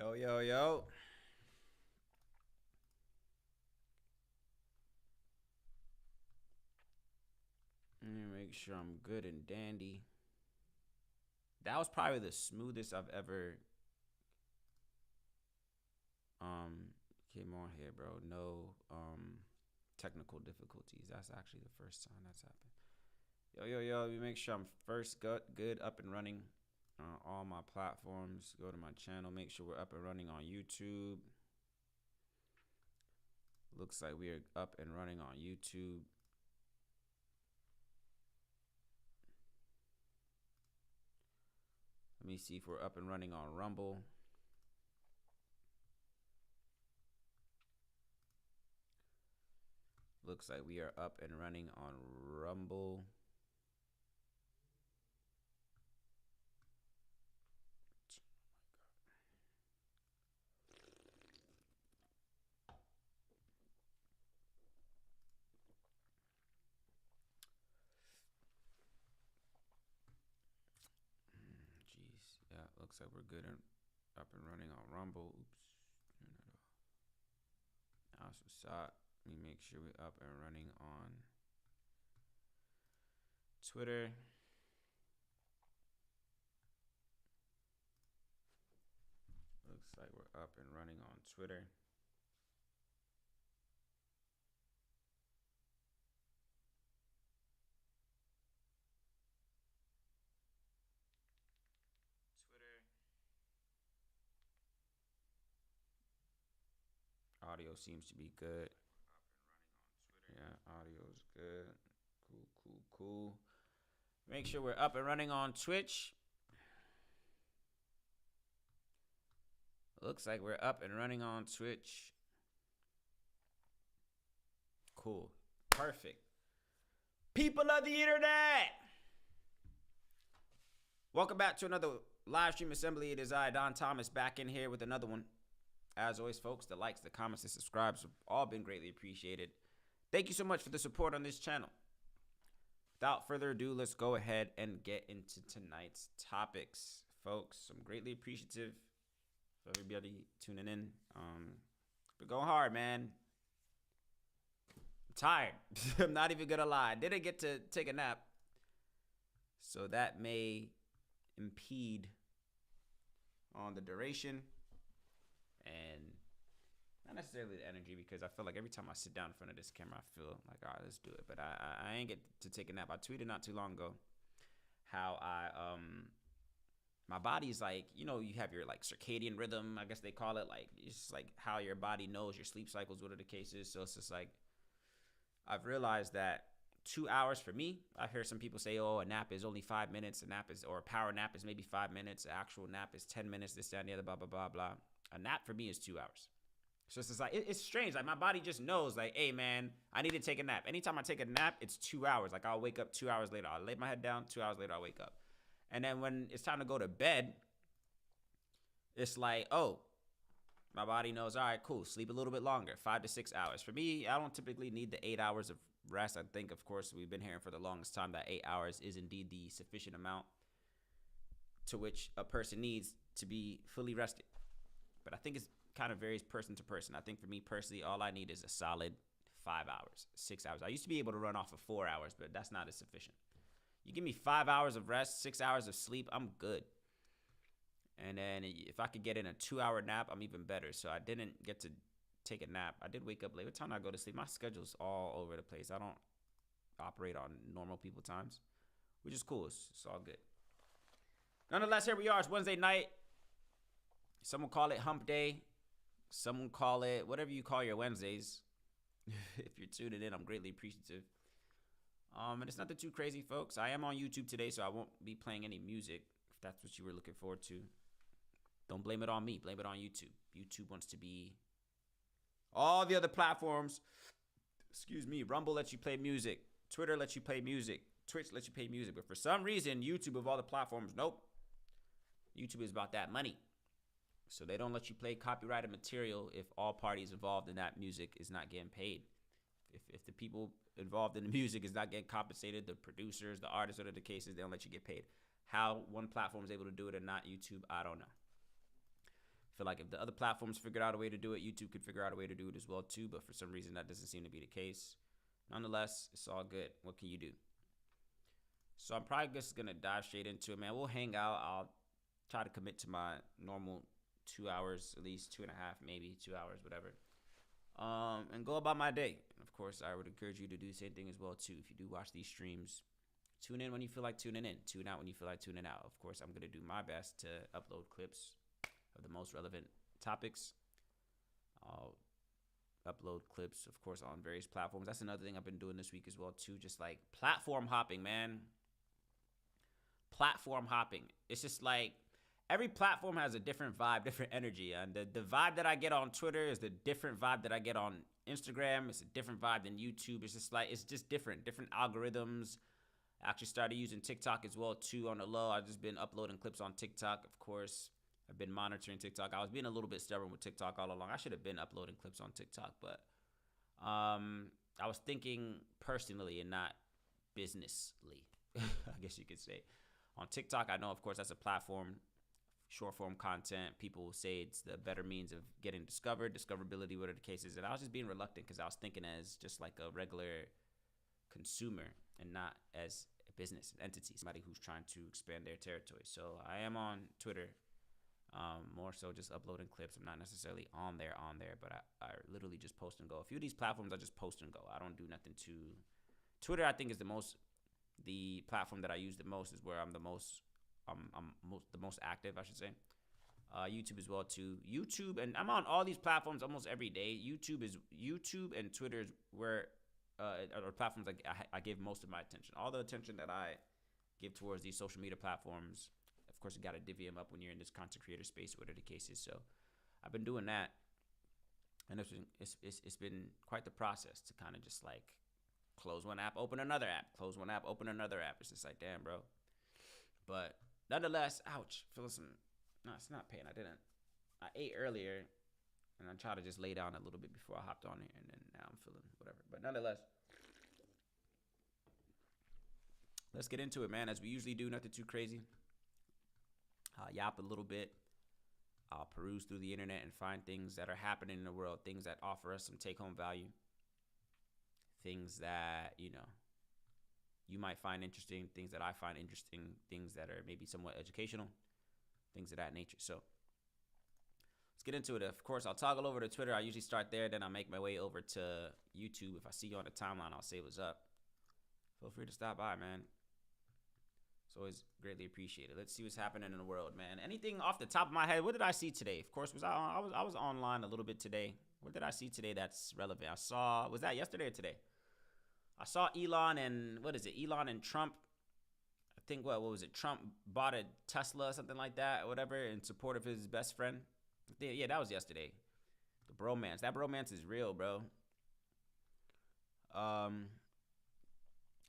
Yo, yo, yo. Let me make sure I'm good and dandy. That was probably the smoothest I've ever came on here, bro. No technical difficulties. That's actually the first time that's happened. Yo, yo, yo. Let me make sure I'm first good up and running on all my platforms. Go to my channel. Make sure we're up and running on YouTube. Looks like we are up and running on YouTube. Let me see if we're up and running on Rumble. Looks like we are up and running on Rumble. Jeez. Yeah, looks like we're good and up and running on Rumble. Oops. That's what's up. Let me make sure we're up and running on Twitter. Looks like we're up and running on Twitter. Audio seems to be good. Yeah, audio's good. Cool, cool, cool. Make sure we're up and running on Twitch. Looks like we're up and running on Twitch. Cool. Perfect. People of the internet, welcome back to another live stream assembly. It is I, Don Thomas, back in here with another one. As always, folks, the likes, the comments, the subscribes have all been greatly appreciated. Thank you so much for the support on this channel. Without further ado, let's go ahead and get into tonight's topics, folks. I'm greatly appreciative for everybody tuning in. But going hard, man. I'm tired. I'm not even gonna lie. I didn't get to take a nap, so that may impede on the duration and not necessarily the energy, because I feel like every time I sit down in front of this camera, I feel like, all right, let's do it. But I ain't get to take a nap. I tweeted not too long ago how my body's like, you know, you have your like circadian rhythm, I guess they call it, like it's like how your body knows your sleep cycles, what are the cases. So it's just like I've realized that 2 hours for me, I hear some people say, oh, a nap is only 5 minutes, or a power nap is maybe 5 minutes, an actual nap is 10 minutes, this, that, and the other, blah, blah, blah, blah. A nap for me is 2 hours. So it's just like, it's strange. Like my body just knows, like, hey man, I need to take a nap. Anytime I take a nap, it's 2 hours. Like I'll wake up 2 hours later. I'll lay my head down, 2 hours later I'll wake up. And then when it's time to go to bed, it's like, oh, my body knows, all right, cool, sleep a little bit longer, 5 to 6 hours. For me, I don't typically need the 8 hours of rest. I think, of course, we've been hearing for the longest time that 8 hours is indeed the sufficient amount to which a person needs to be fully rested. But I think it's kind of varies person to person. I think for me personally, all I need is a solid 5 hours, 6 hours. I used to be able to run off of 4 hours, but that's not as sufficient. You give me 5 hours of rest, 6 hours of sleep, I'm good. And then if I could get in a 2-hour nap, I'm even better. So I didn't get to take a nap. I did wake up late. What time did I go to sleep? My schedule's all over the place. I don't operate on normal people times, which is cool. It's all good. Nonetheless, here we are. It's Wednesday night. Some will call it hump day. Some will call it whatever you call your Wednesdays. If you're tuning in, I'm greatly appreciative. And it's nothing too crazy, folks. I am on YouTube today, so I won't be playing any music, if that's what you were looking forward to. Don't blame it on me. Blame it on YouTube. YouTube wants to be all the other platforms. Excuse me. Rumble lets you play music. Twitter lets you play music. Twitch lets you play music. But for some reason, YouTube of all the platforms, nope. YouTube is about that money. So they don't let you play copyrighted material if all parties involved in that music is not getting paid. If the people involved in the music is not getting compensated, the producers, the artists, whatever the cases, they don't let you get paid. How one platform is able to do it and not YouTube, I don't know. feel like if the other platforms figured out a way to do it, YouTube could figure out a way to do it as well too. But for some reason, that doesn't seem to be the case. Nonetheless, it's all good. What can you do? So I'm probably just gonna dive straight into it, man. We'll hang out. I'll try to commit to my normal 2 hours, at least 2.5, maybe 2 hours, whatever. And go about my day. Of course, I would encourage you to do the same thing as well too. If you do watch these streams, tune in when you feel like tuning in. Tune out when you feel like tuning out. Of course, I'm gonna do my best to upload clips of the most relevant topics. I'll upload clips, of course, on various platforms. That's another thing I've been doing this week as well too. Just like platform hopping, man. Platform hopping. It's just like every platform has a different vibe, different energy. And the vibe that I get on Twitter is the different vibe that I get on Instagram. It's a different vibe than YouTube. It's just like, it's just different algorithms. I actually started using TikTok as well too on the low. I've just been uploading clips on TikTok, of course. I've been monitoring TikTok. I was being a little bit stubborn with TikTok all along. I should have been uploading clips on TikTok, but I was thinking personally and not businessly, I guess you could say. On TikTok, I know, of course, that's a platform, short form content. People say it's the better means of getting discovered, discoverability, whatever the case is. And I was just being reluctant because I was thinking as just like a regular consumer and not as a business entity, somebody who's trying to expand their territory. So I am on Twitter, more so just uploading clips. I'm not necessarily on there, but I literally just post and go. A few of these platforms I just post and go. I don't do nothing to. Twitter, I think, is the platform that I use the most, is where I'm the most active, I should say. YouTube as well too. YouTube, and I'm on all these platforms almost every day. YouTube and Twitter is where are platforms I give most of my attention. All the attention that I give towards these social media platforms. Of course, you got to divvy them up when you're in this content creator space, whatever the case is. So I've been doing that, and it's been quite the process to kind of just like close one app, open another app, close one app, open another app. It's just like, damn, bro. But nonetheless, ouch, feeling some. No, it's not pain. I ate earlier, and I tried to just lay down a little bit before I hopped on here, and then now I'm feeling whatever. But nonetheless, let's get into it, man. As we usually do, nothing too crazy. I'll yap a little bit. I'll peruse through the internet and find things that are happening in the world, things that offer us some take-home value, things that, you might find interesting, things that I find interesting, things that are maybe somewhat educational, things of that nature. So let's get into it. Of course, I'll toggle over to Twitter. I usually start there, then I'll make my way over to YouTube. If I see you on the timeline, I'll say what's up. Feel free to stop by, man. It's always greatly appreciated. Let's see what's happening in the world, man. Anything off the top of my head? What did I see today? Of course, I was online a little bit today. What did I see today that's relevant? Was that yesterday or today? I saw Elon and Trump. I think what was it? Trump bought a Tesla or something like that or whatever in support of his best friend. Yeah, that was yesterday. The bromance. That bromance is real, bro.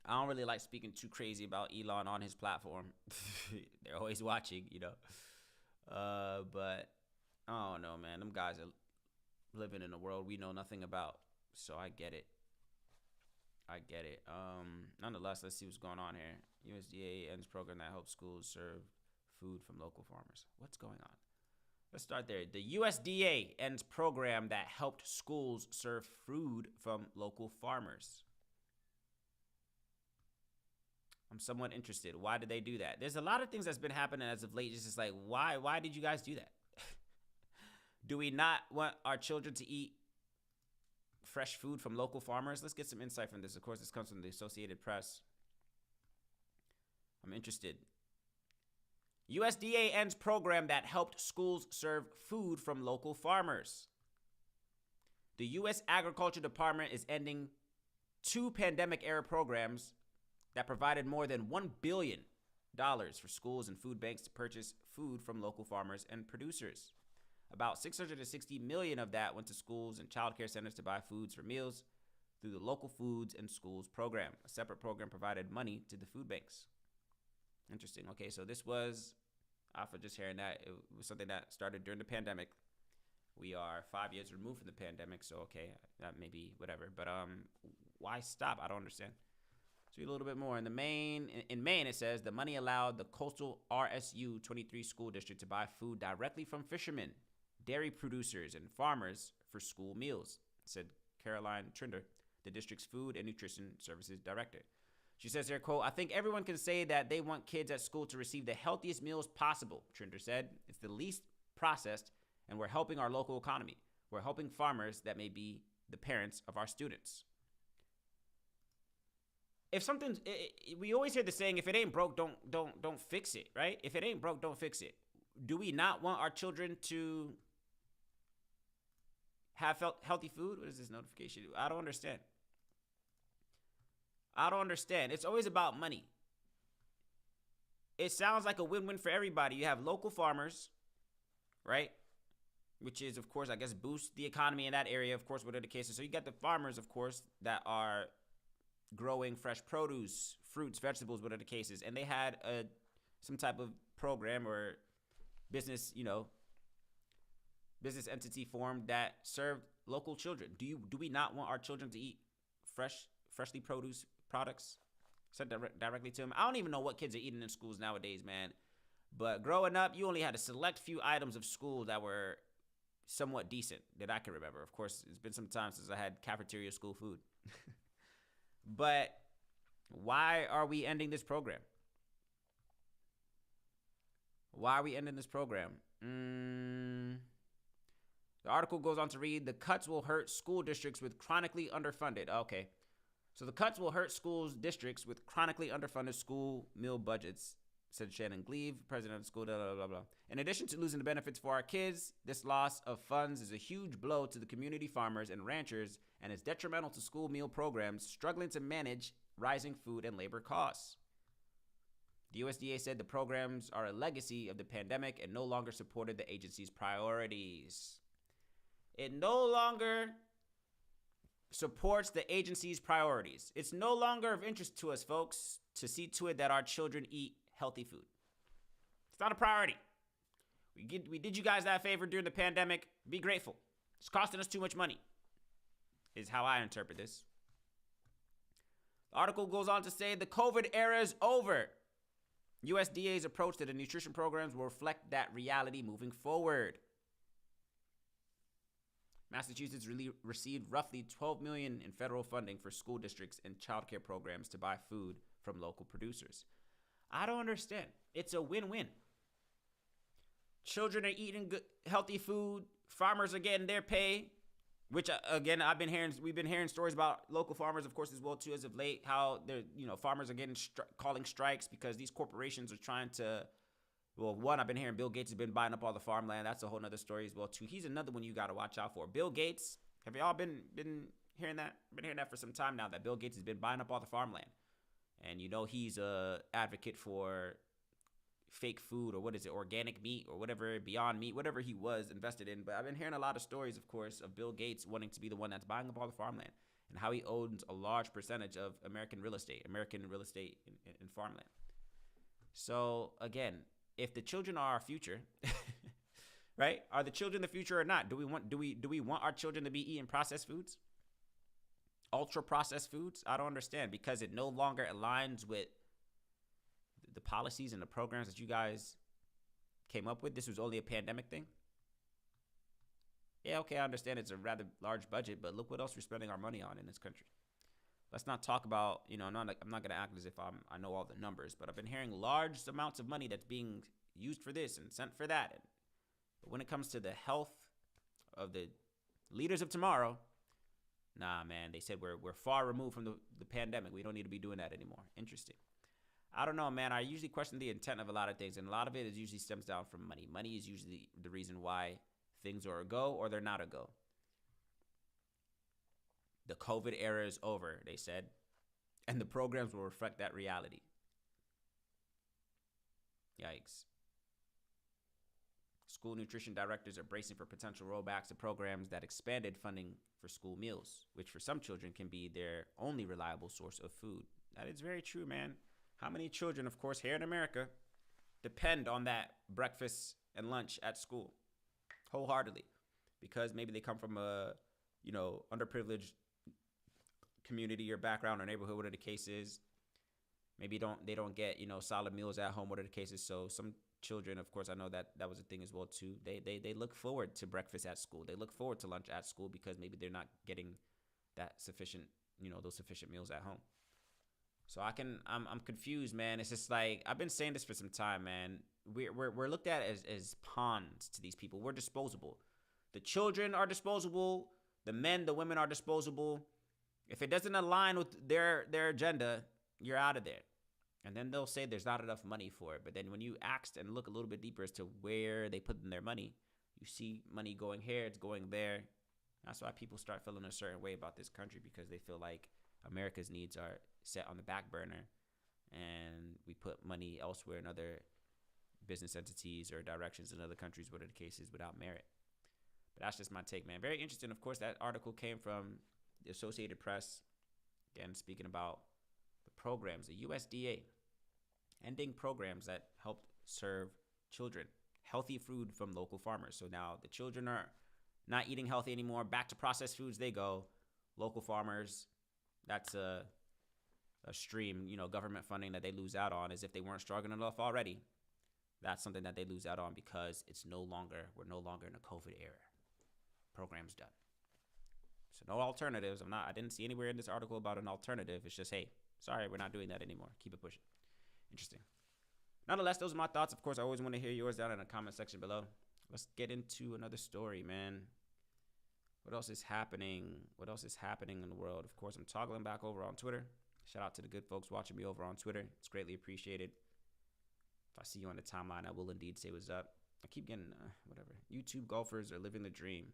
I don't really like speaking too crazy about Elon on his platform. They're always watching, But I don't know, man. Them guys are living in a world we know nothing about. So I get it. Nonetheless, let's see what's going on here. USDA ends program that helps schools serve food from local farmers. What's going on? Let's start there. The USDA ends program that helped schools serve food from local farmers. I'm somewhat interested. Why did they do that? There's a lot of things that's been happening as of late. It's just like, why did you guys do that? Do we not want our children to eat fresh food from local farmers? Let's get some insight from this. Of course, this comes from the Associated Press. I'm interested. USDA ends program that helped schools serve food from local farmers. The U.S. Agriculture Department is ending 2 pandemic-era programs that provided more than $1 billion for schools and food banks to purchase food from local farmers and producers. About $660 million of that went to schools and child care centers to buy foods for meals through the Local Foods and Schools program. A separate program provided money to the food banks. Interesting. Okay, so this was, after just hearing that, it was something that started during the pandemic. We are 5 years removed from the pandemic, so okay, that may be whatever. But why stop? I don't understand. Let's read a little bit more. In Maine, it says the money allowed the coastal RSU 23 school district to buy food directly from fishermen dairy producers and farmers for school meals, said Caroline Trinder, the district's food and nutrition services director. She says here, quote, I think everyone can say that they want kids at school to receive the healthiest meals possible, Trinder said. It's the least processed, and we're helping our local economy. We're helping farmers that may be the parents of our students. If something's, we always hear the saying, if it ain't broke, don't fix it, right? If it ain't broke, don't fix it. Do we not want our children to have healthy food? What is this notification? I don't understand. It's always about money. It sounds like a win-win for everybody. You have local farmers, right? Which is, of course, I guess, boost the economy in that area, of course, whatever the case is. So you got the farmers, of course, that are growing fresh produce, fruits, vegetables, whatever the case is. And they had some type of program or business, business entity formed that served local children. Do we not want our children to eat freshly produced products sent directly to them? I don't even know what kids are eating in schools nowadays, man. But growing up, you only had a select few items of school that were somewhat decent that I can remember. Of course, it's been some time since I had cafeteria school food. But why are we ending this program? The article goes on to read, the cuts will hurt school districts with chronically underfunded. Okay. So the cuts will hurt schools districts with chronically underfunded school meal budgets, said Shannon Gleave, president of the school, blah, blah, blah, blah. In addition to losing the benefits for our kids, this loss of funds is a huge blow to the community farmers and ranchers and is detrimental to school meal programs struggling to manage rising food and labor costs. The USDA said the programs are a legacy of the pandemic and no longer supported the agency's priorities. It no longer supports the agency's priorities. It's no longer of interest to us, folks, to see to it that our children eat healthy food. It's not a priority. We did you guys that favor during the pandemic. Be grateful. It's costing us too much money, is how I interpret this. The article goes on to say the COVID era is over. USDA's approach to the nutrition programs will reflect that reality moving forward. Massachusetts received roughly $12 million in federal funding for school districts and childcare programs to buy food from local producers. I don't understand. It's a win-win. Children are eating good, healthy food. Farmers are getting their pay, which again we've been hearing stories about local farmers, of course, as well too, as of late. How they're farmers are getting calling strikes because these corporations are trying to. Well, one, I've been hearing Bill Gates has been buying up all the farmland. That's a whole nother story as well, too. He's another one you got to watch out for. Bill Gates, have y'all been hearing that? I've been hearing that for some time now, that Bill Gates has been buying up all the farmland. And he's a advocate for fake food, or what is it, organic meat, or whatever, Beyond Meat, whatever he was invested in. But I've been hearing a lot of stories, of course, of Bill Gates wanting to be the one that's buying up all the farmland and how he owns a large percentage of American real estate in farmland. So, again, if the children are our future, right? Are the children the future or not? Do we want our children to be eating processed foods? Ultra processed foods? I don't understand, because it no longer aligns with the policies and the programs that you guys came up with. This was only a pandemic thing. Yeah, okay, I understand it's a rather large budget, but look what else we're spending our money on in this country. Let's not talk about, I'm not going to act as if I know all the numbers, but I've been hearing large amounts of money that's being used for this and sent for that. But when it comes to the health of the leaders of tomorrow, nah, man, they said we're far removed from the pandemic. We don't need to be doing that anymore. Interesting. I don't know, man. I usually question the intent of a lot of things, and a lot of it usually stems down from money. Money is usually the reason why things are a go or they're not a go. The COVID era is over, they said, and the programs will reflect that reality. Yikes. School nutrition directors are bracing for potential rollbacks to programs that expanded funding for school meals, which for some children can be their only reliable source of food. That is very true, man. How many children, of course, here in America, depend on that breakfast and lunch at school wholeheartedly, because maybe they come from a, underprivileged community or background or neighborhood, whatever the case is. Maybe they don't get, solid meals at home, whatever the case is. So some children, of course, I know that that was a thing as well too. They look forward to breakfast at school. They look forward to lunch at school because maybe they're not getting that sufficient, those sufficient meals at home. So I'm confused, man. It's just like I've been saying this for some time, man. We're looked at as pawns to these people. We're disposable. The children are disposable. The men, the women are disposable. If it doesn't align with their agenda, you're out of there. And then they'll say there's not enough money for it. But then when you ask and look a little bit deeper as to where they put in their money, you see money going here, it's going there. That's why people start feeling a certain way about this country, because they feel like America's needs are set on the back burner and we put money elsewhere in other business entities or directions in other countries, whatever the case is, without merit. But that's just my take, man. Very interesting. Of course, that article came from the Associated Press. Again, speaking about the programs, the USDA ending programs that helped serve children healthy food from local farmers. So now the children are not eating healthy anymore. Back to processed foods they go. Local farmers, that's a stream, government funding that they lose out on, as if they weren't struggling enough already. That's something that they lose out on because we're no longer in a COVID era. Program's done. So no alternatives. I didn't see anywhere in this article about an alternative. It's just, hey, sorry, we're not doing that anymore. Keep it pushing. Interesting. Nonetheless, those are my thoughts. Of course, I always want to hear yours down in the comment section below. Let's get into another story, man. What else is happening? What else is happening in the world? Of course, I'm toggling back over on Twitter. Shout out to the good folks watching me over on Twitter. It's greatly appreciated. If I see you on the timeline, I will indeed say what's up. I keep getting, whatever. YouTube golfers are living the dream.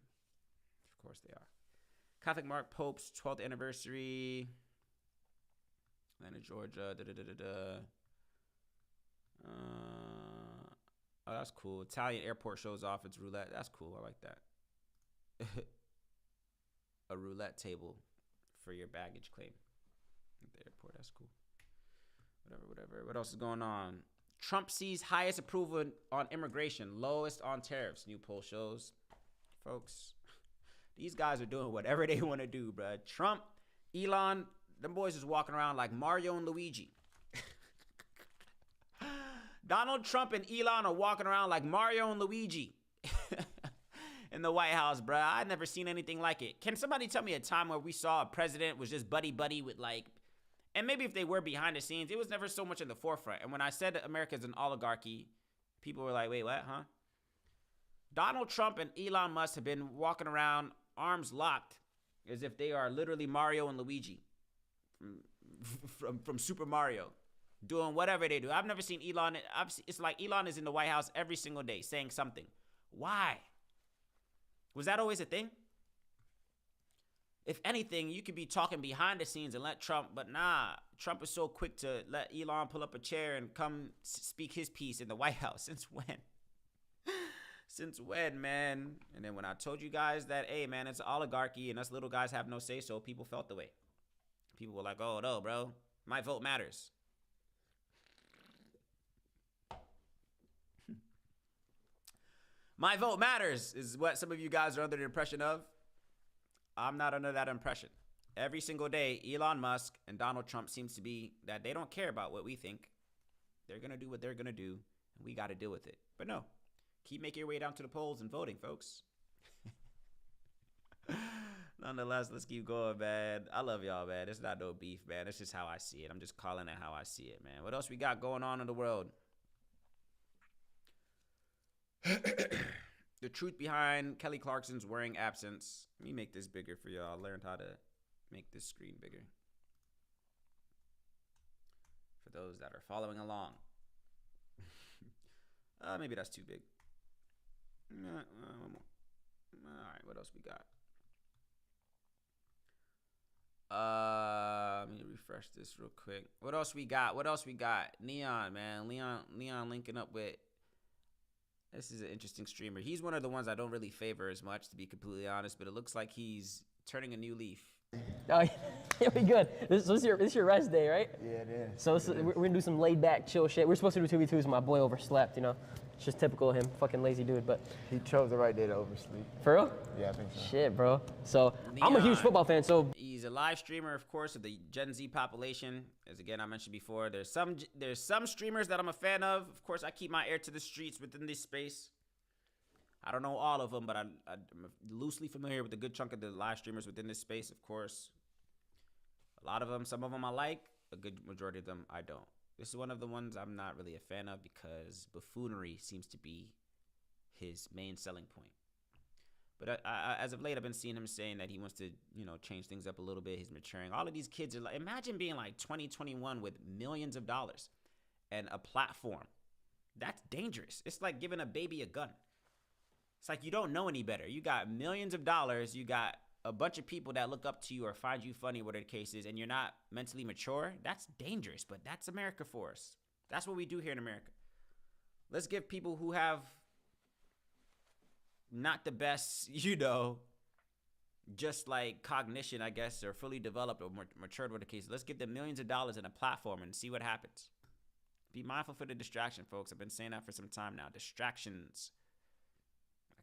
Of course they are. Catholic Mark Pope's 12th anniversary. Atlanta, Georgia. Oh, that's cool. Italian airport shows off its roulette. That's cool. I like that. A roulette table for your baggage claim at the airport. That's cool. Whatever. What else is going on? Trump sees highest approval on immigration, lowest on tariffs. New poll shows. Folks, these guys are doing whatever they want to do, bruh. Trump, Elon, them boys is walking around like Mario and Luigi. Donald Trump and Elon are walking around like Mario and Luigi in the White House, bruh. I've never seen anything like it. Can somebody tell me a time where we saw a president was just buddy-buddy with, like, and maybe if they were behind the scenes, it was never so much in the forefront. And when I said that America's an oligarchy, people were like, wait, what, huh? Donald Trump and Elon Musk have been walking around arms locked as if they are literally Mario and Luigi from Super Mario, doing whatever they do. I've never seen Elon. It's like Elon is in the White House every single day saying something. Why? Was that always a thing? If anything, you could be talking behind the scenes and let Trump, but nah, Trump is so quick to let Elon pull up a chair and come speak his piece in the White House. Since when? Since when, man? And then when I told you guys that, hey, man, it's an oligarchy and us little guys have no say, so people felt the way. People were like, oh, no, bro, my vote matters. My vote matters is what some of you guys are under the impression of. I'm not under that impression. Every single day, Elon Musk and Donald Trump seems to be that they don't care about what we think. They're going to do what they're going to do, and we got to deal with it. But no, keep making your way down to the polls and voting, folks. Nonetheless, let's keep going, man. I love y'all, man. It's not no beef, man. It's just how I see it. I'm just calling it how I see it, man. What else we got going on in the world? The truth behind Kelly Clarkson's wearing absence. Let me make this bigger for y'all. I learned how to make this screen bigger for those that are following along. Maybe that's too big. All right, what else we got? Let me refresh this real quick. What else we got? Neon, man. Leon linking up with. This is an interesting streamer. He's one of the ones I don't really favor as much, to be completely honest, but it looks like he's turning a new leaf Oh, yeah, we good. This is your rest day, right? Yeah, it is. So we're gonna do some laid back, chill shit. We're supposed to do 2v2s. My boy overslept, you know. It's just typical of him, fucking lazy dude. But He chose the right day to oversleep. for real, Yeah, I think so. shit, bro. So I'm a huge Leon. football fan. So He's a live streamer, of course, of the Gen Z population. As again I mentioned before, there's some streamers that I'm a fan of. Of course, I keep my ear to the streets within this space. I don't know all of them, but I'm loosely familiar with a good chunk of the live streamers within this space. Of course, a lot of them, some of them I like, a good majority of them I don't. This is one of the ones I'm not really a fan of because buffoonery seems to be his main selling point. But as of late, I've been seeing him saying that he wants to, change things up a little bit. He's maturing. All of these kids are like, imagine being like 2021 with millions of dollars and a platform. That's dangerous. It's like giving a baby a gun. It's like you don't know any better. You got millions of dollars. You got a bunch of people that look up to you or find you funny, whatever the case is, and you're not mentally mature. That's dangerous, but that's America for us. That's what we do here in America. Let's give people who have not the best, just like cognition, I guess, or fully developed or matured, whatever the case is. Let's give them millions of dollars and a platform and see what happens. Be mindful for the distraction, folks. I've been saying that for some time now. Distractions.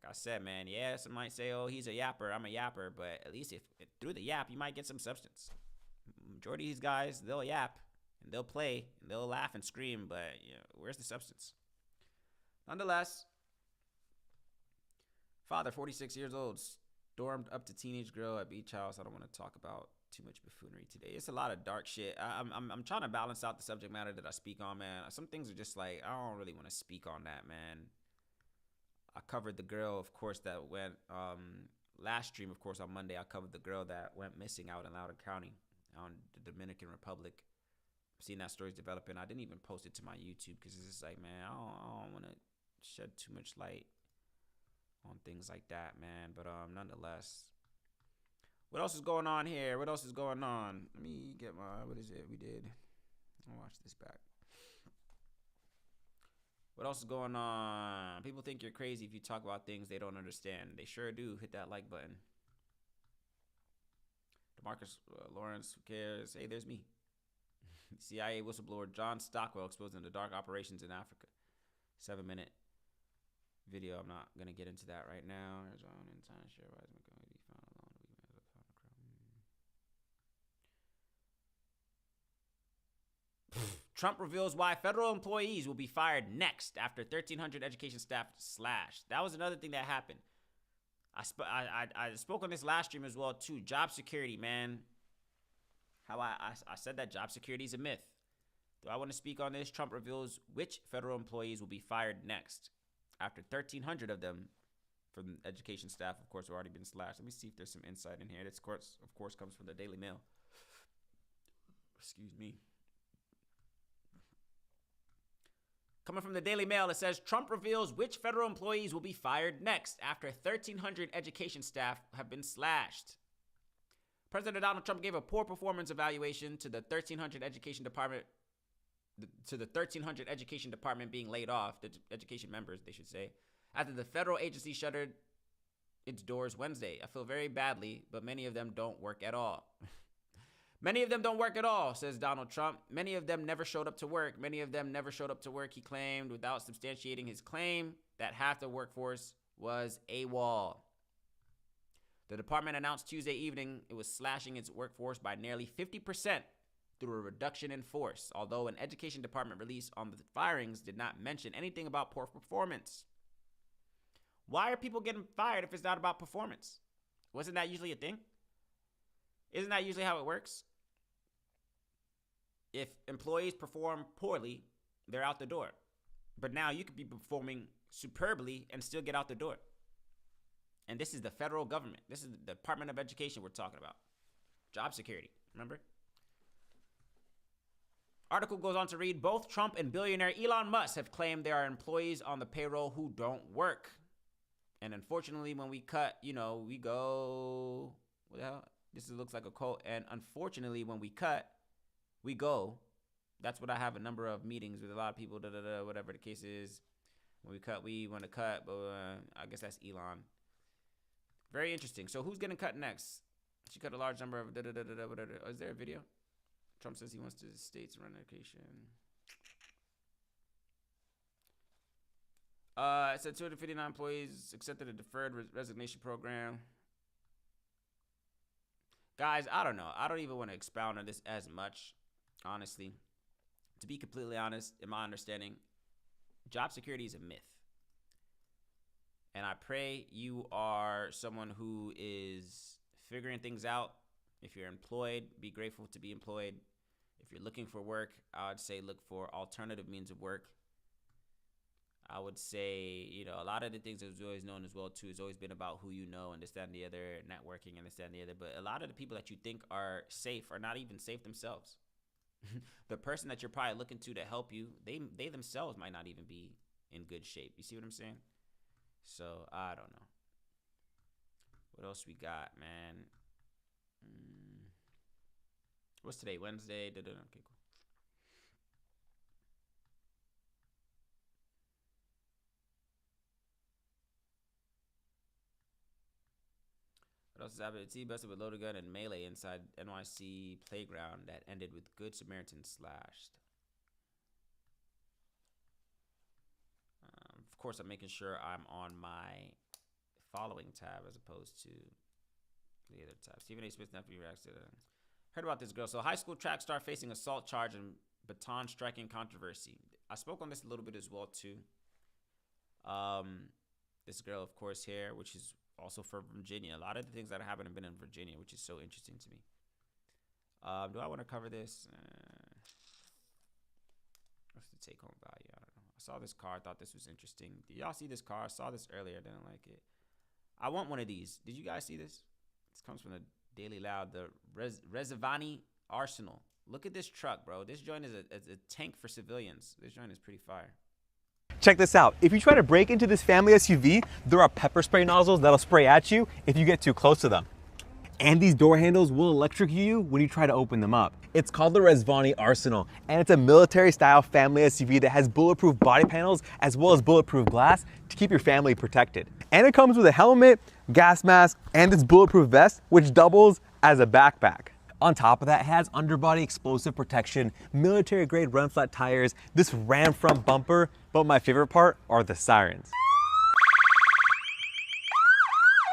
Like I said, man, yeah, some might say, oh, he's a yapper, I'm a yapper, but at least if through the yap, you might get some substance. Majority of these guys, they'll yap, and they'll play, and they'll laugh and scream, but, where's the substance? Nonetheless, father, 46 years old, stormed up to teenage girl at beach house. I don't want to talk about too much buffoonery today. It's a lot of dark shit. I'm trying to balance out the subject matter that I speak on, man. Some things are just like, I don't really want to speak on that, man. I covered the girl, of course, that went last stream, of course, on Monday. I covered the girl that went missing out in Loudoun County, out in the Dominican Republic. I've seen that story's developing. I didn't even post it to my YouTube because it's just like, man, I don't want to shed too much light on things like that, man. But nonetheless, what else is going on here? What else is going on? Let me get what is it we did? I'll watch this back. What else is going on? People think you're crazy if you talk about things they don't understand. They sure do. Hit that like button. DeMarcus Lawrence, who cares? Hey, there's me. CIA whistleblower John Stockwell exposing the dark operations in Africa. 7-minute video. I'm not going to get into that right now. There's on in time share wise going to be found alone. Trump reveals why federal employees will be fired next after 1,300 education staff slashed. That was another thing that happened. I spoke on this last stream as well too. Job security, man. How I said that job security is a myth. Do I want to speak on this? Trump reveals which federal employees will be fired next after 1,300 of them from education staff, of course, have already been slashed. Let me see if there's some insight in here. This, of course, comes from the Daily Mail. Excuse me. Coming from the Daily Mail, it says Trump reveals which federal employees will be fired next after 1,300 education staff have been slashed. President Donald Trump gave a poor performance evaluation to the 1,300 education department, being laid off, the education members, they should say, after the federal agency shuttered its doors Wednesday. I feel very badly, but many of them don't work at all. Many of them don't work at all, says Donald Trump. Many of them never showed up to work. Many of them never showed up to work, he claimed, without substantiating his claim that half the workforce was AWOL. The department announced Tuesday evening it was slashing its workforce by nearly 50% through a reduction in force, although an education department release on the firings did not mention anything about poor performance. Why are people getting fired if it's not about performance? Wasn't that usually a thing? Isn't that usually how it works? If employees perform poorly, they're out the door. But now you could be performing superbly and still get out the door. And this is the federal government. This is the Department of Education we're talking about. Job security, remember? Article goes on to read, both Trump and billionaire Elon Musk have claimed there are employees on the payroll who don't work. And unfortunately, when we cut, we go, what the hell? This looks like a quote. And unfortunately, when we cut, we go. That's what I have a number of meetings with a lot of people, whatever the case is. When we cut, we want to cut, but I guess that's Elon. Very interesting. So who's getting cut next? She cut a large number of whatever. Oh, is there a video? Trump says he wants to states run education. It said 259 employees accepted a deferred resignation program. Guys, I don't know. I don't even want to expound on this as much, honestly. To be completely honest, in my understanding, job security is a myth. And I pray you are someone who is figuring things out. If you're employed, be grateful to be employed. If you're looking for work, I would say look for alternative means of work. I would say, a lot of the things that was always known as well, too, has always been about who you know and this, that, and the other, networking and this, that, and the other. But a lot of the people that you think are safe are not even safe themselves. The person that you're probably looking to help you, they themselves might not even be in good shape. You see what I'm saying? So, I don't know. What else we got, man? What's today? Wednesday? Okay, cool. What else is happening? T busted with loaded gun and melee inside NYC playground that ended with Good Samaritan slashed. Of course, I'm making sure I'm on my following tab as opposed to the other tab. Stephen A. Smith nephew reacts to heard about this girl. So high school track star facing assault charge and baton striking controversy. I spoke on this a little bit as well too. This girl, of course, here, which is also from Virginia. A lot of the things that happen have been in Virginia, which is so interesting to me. Do I want to cover this? What's the take-home value? I don't know. I saw this car. I thought this was interesting. Did y'all see this car? I saw this earlier. Didn't like it. I want one of these. Did you guys see this? This comes from the Daily Loud. The Rezvani Arsenal. Look at this truck, bro. This joint is a tank for civilians. This joint is pretty fire. Check this out. If you try to break into this family SUV, there are pepper spray nozzles that'll spray at you if you get too close to them. And these door handles will electrocute you when you try to open them up. It's called the Rezvani Arsenal, and it's a military-style family SUV that has bulletproof body panels as well as bulletproof glass to keep your family protected. And it comes with a helmet, gas mask, and this bulletproof vest, which doubles as a backpack. On top of that, it has underbody explosive protection, military-grade run-flat tires, this ram-front bumper, but my favorite part are the sirens.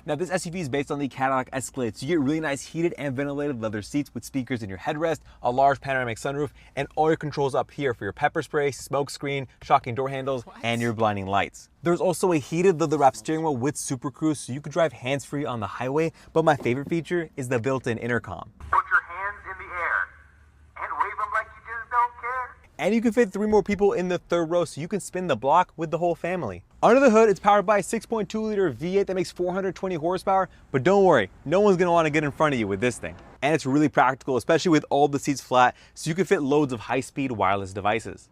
Now, this SUV is based on the Cadillac Escalade, so you get really nice heated and ventilated leather seats with speakers in your headrest, a large panoramic sunroof, and all your controls up here for your pepper spray, smoke screen, shocking door handles, and your blinding lights. There's also a heated leather wrapped steering wheel with Super Cruise, so you can drive hands-free on the highway, but my favorite feature is the built-in intercom. Put your hands in the air and wave them like you just don't care. And you can fit 3 more people in the third row, so you can spin the block with the whole family. Under the hood, it's powered by a 6.2-liter V8 that makes 420 horsepower, but don't worry, no one's gonna wanna get in front of you with this thing. And it's really practical, especially with all the seats flat, so you can fit loads of high-speed wireless devices.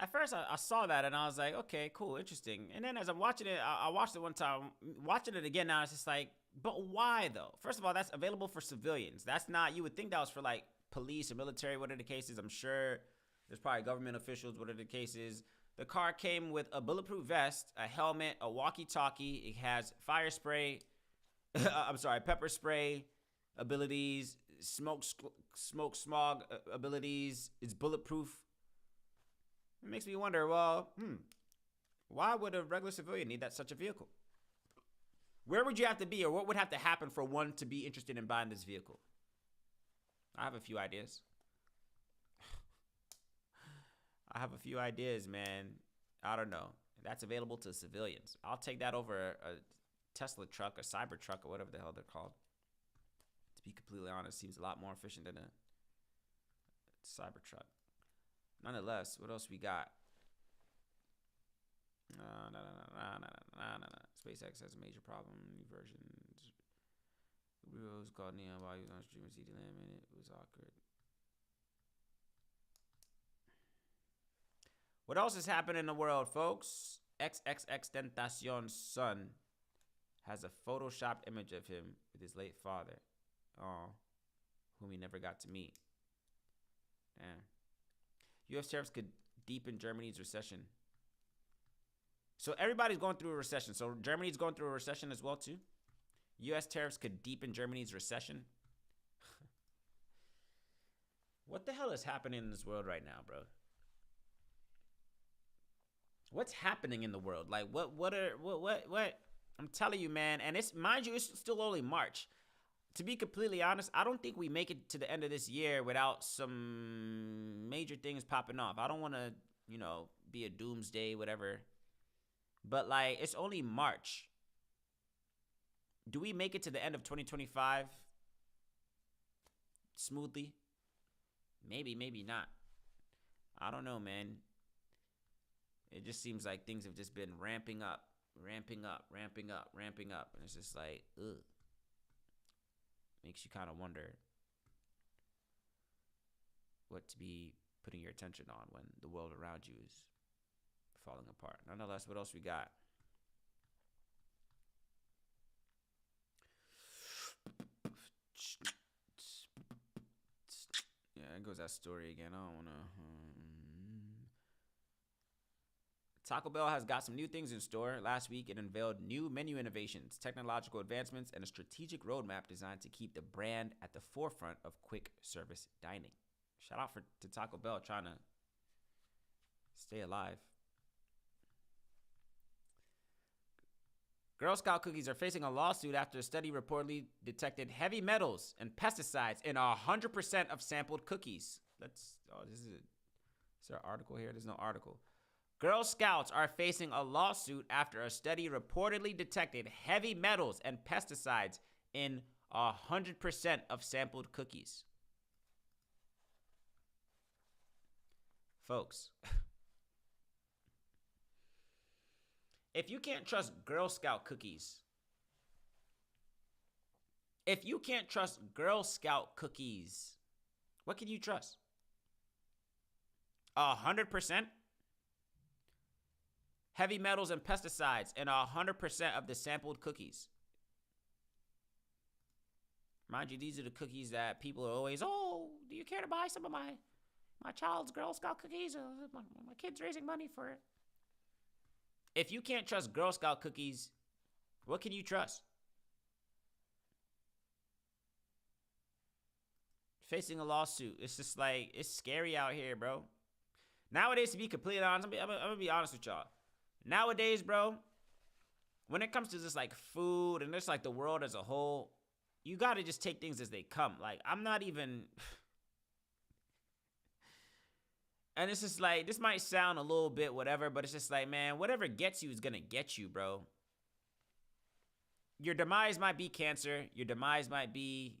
At first, I saw that and I was like, okay, cool, interesting. And then as I'm watching it, I watched it one time. Watching it again now, it's just like, but why though? First of all, that's available for civilians. That's not, you would think that was for like police or military, whatever the case is. I'm sure there's probably government officials, whatever the case is. The car came with a bulletproof vest, a helmet, a walkie-talkie. It has fire spray, pepper spray abilities, smoke smog abilities. It's bulletproof. It makes me wonder, well, why would a regular civilian need such a vehicle? Where would you have to be, or what would have to happen for one to be interested in buying this vehicle? I have a few ideas. Man. I don't know. That's available to civilians. I'll take that over a Tesla truck, a Cybertruck, or whatever the hell they're called. To be completely honest, seems a lot more efficient than a Cybertruck. Nonetheless, what else we got? No. SpaceX has a major problem. New versions. Rose called Neon while he was on stream with CD Lamb, and it was awkward. What else is happening in the world, folks? XXXTentacion's son has a photoshopped image of him with his late father, whom he never got to meet. Damn. U.S. tariffs could deepen Germany's recession. So everybody's going through a recession. So Germany's going through a recession as well, too. U.S. tariffs could deepen Germany's recession. What the hell is happening in this world right now, bro? What's happening in the world? Like, what? I'm telling you, man. And it's, mind you, it's still only March. To be completely honest, I don't think we make it to the end of this year without some major things popping off. I don't want to, you know, be a doomsday, whatever. But, like, it's only March. Do we make it to the end of 2025 smoothly? Maybe, maybe not. I don't know, man. It just seems like things have just been ramping up. And it's just like, ugh. Makes you kind of wonder what to be putting your attention on when the world around you is falling apart. Nonetheless, what else we got? Yeah, there goes that story again. I don't want to... Taco Bell has got some new things in store. Last week, it unveiled new menu innovations, technological advancements, and a strategic roadmap designed to keep the brand at the forefront of quick service dining. Shout out to Taco Bell trying to stay alive. Girl Scout cookies are facing a lawsuit after a study reportedly detected heavy metals and pesticides in 100% of sampled cookies. Is there an article here? There's no article. Girl Scouts are facing a lawsuit after a study reportedly detected heavy metals and pesticides in 100% of sampled cookies. Folks, if you can't trust Girl Scout cookies, what can you trust? 100%? Heavy metals and pesticides in 100% of the sampled cookies. Mind you, these are the cookies that people are always, oh, do you care to buy some of my child's Girl Scout cookies? My kid's raising money for it. If you can't trust Girl Scout cookies, what can you trust? Facing a lawsuit. It's just like, it's scary out here, bro. Nowadays, to be completely honest, I'm gonna be honest with y'all. Nowadays, bro, when it comes to just like food and just like the world as a whole, you gotta just take things as they come. Like, I'm not even... And it's just like, this might sound a little bit whatever, but it's just like, man, whatever gets you is gonna get you, bro. Your demise might be cancer. Your demise might be,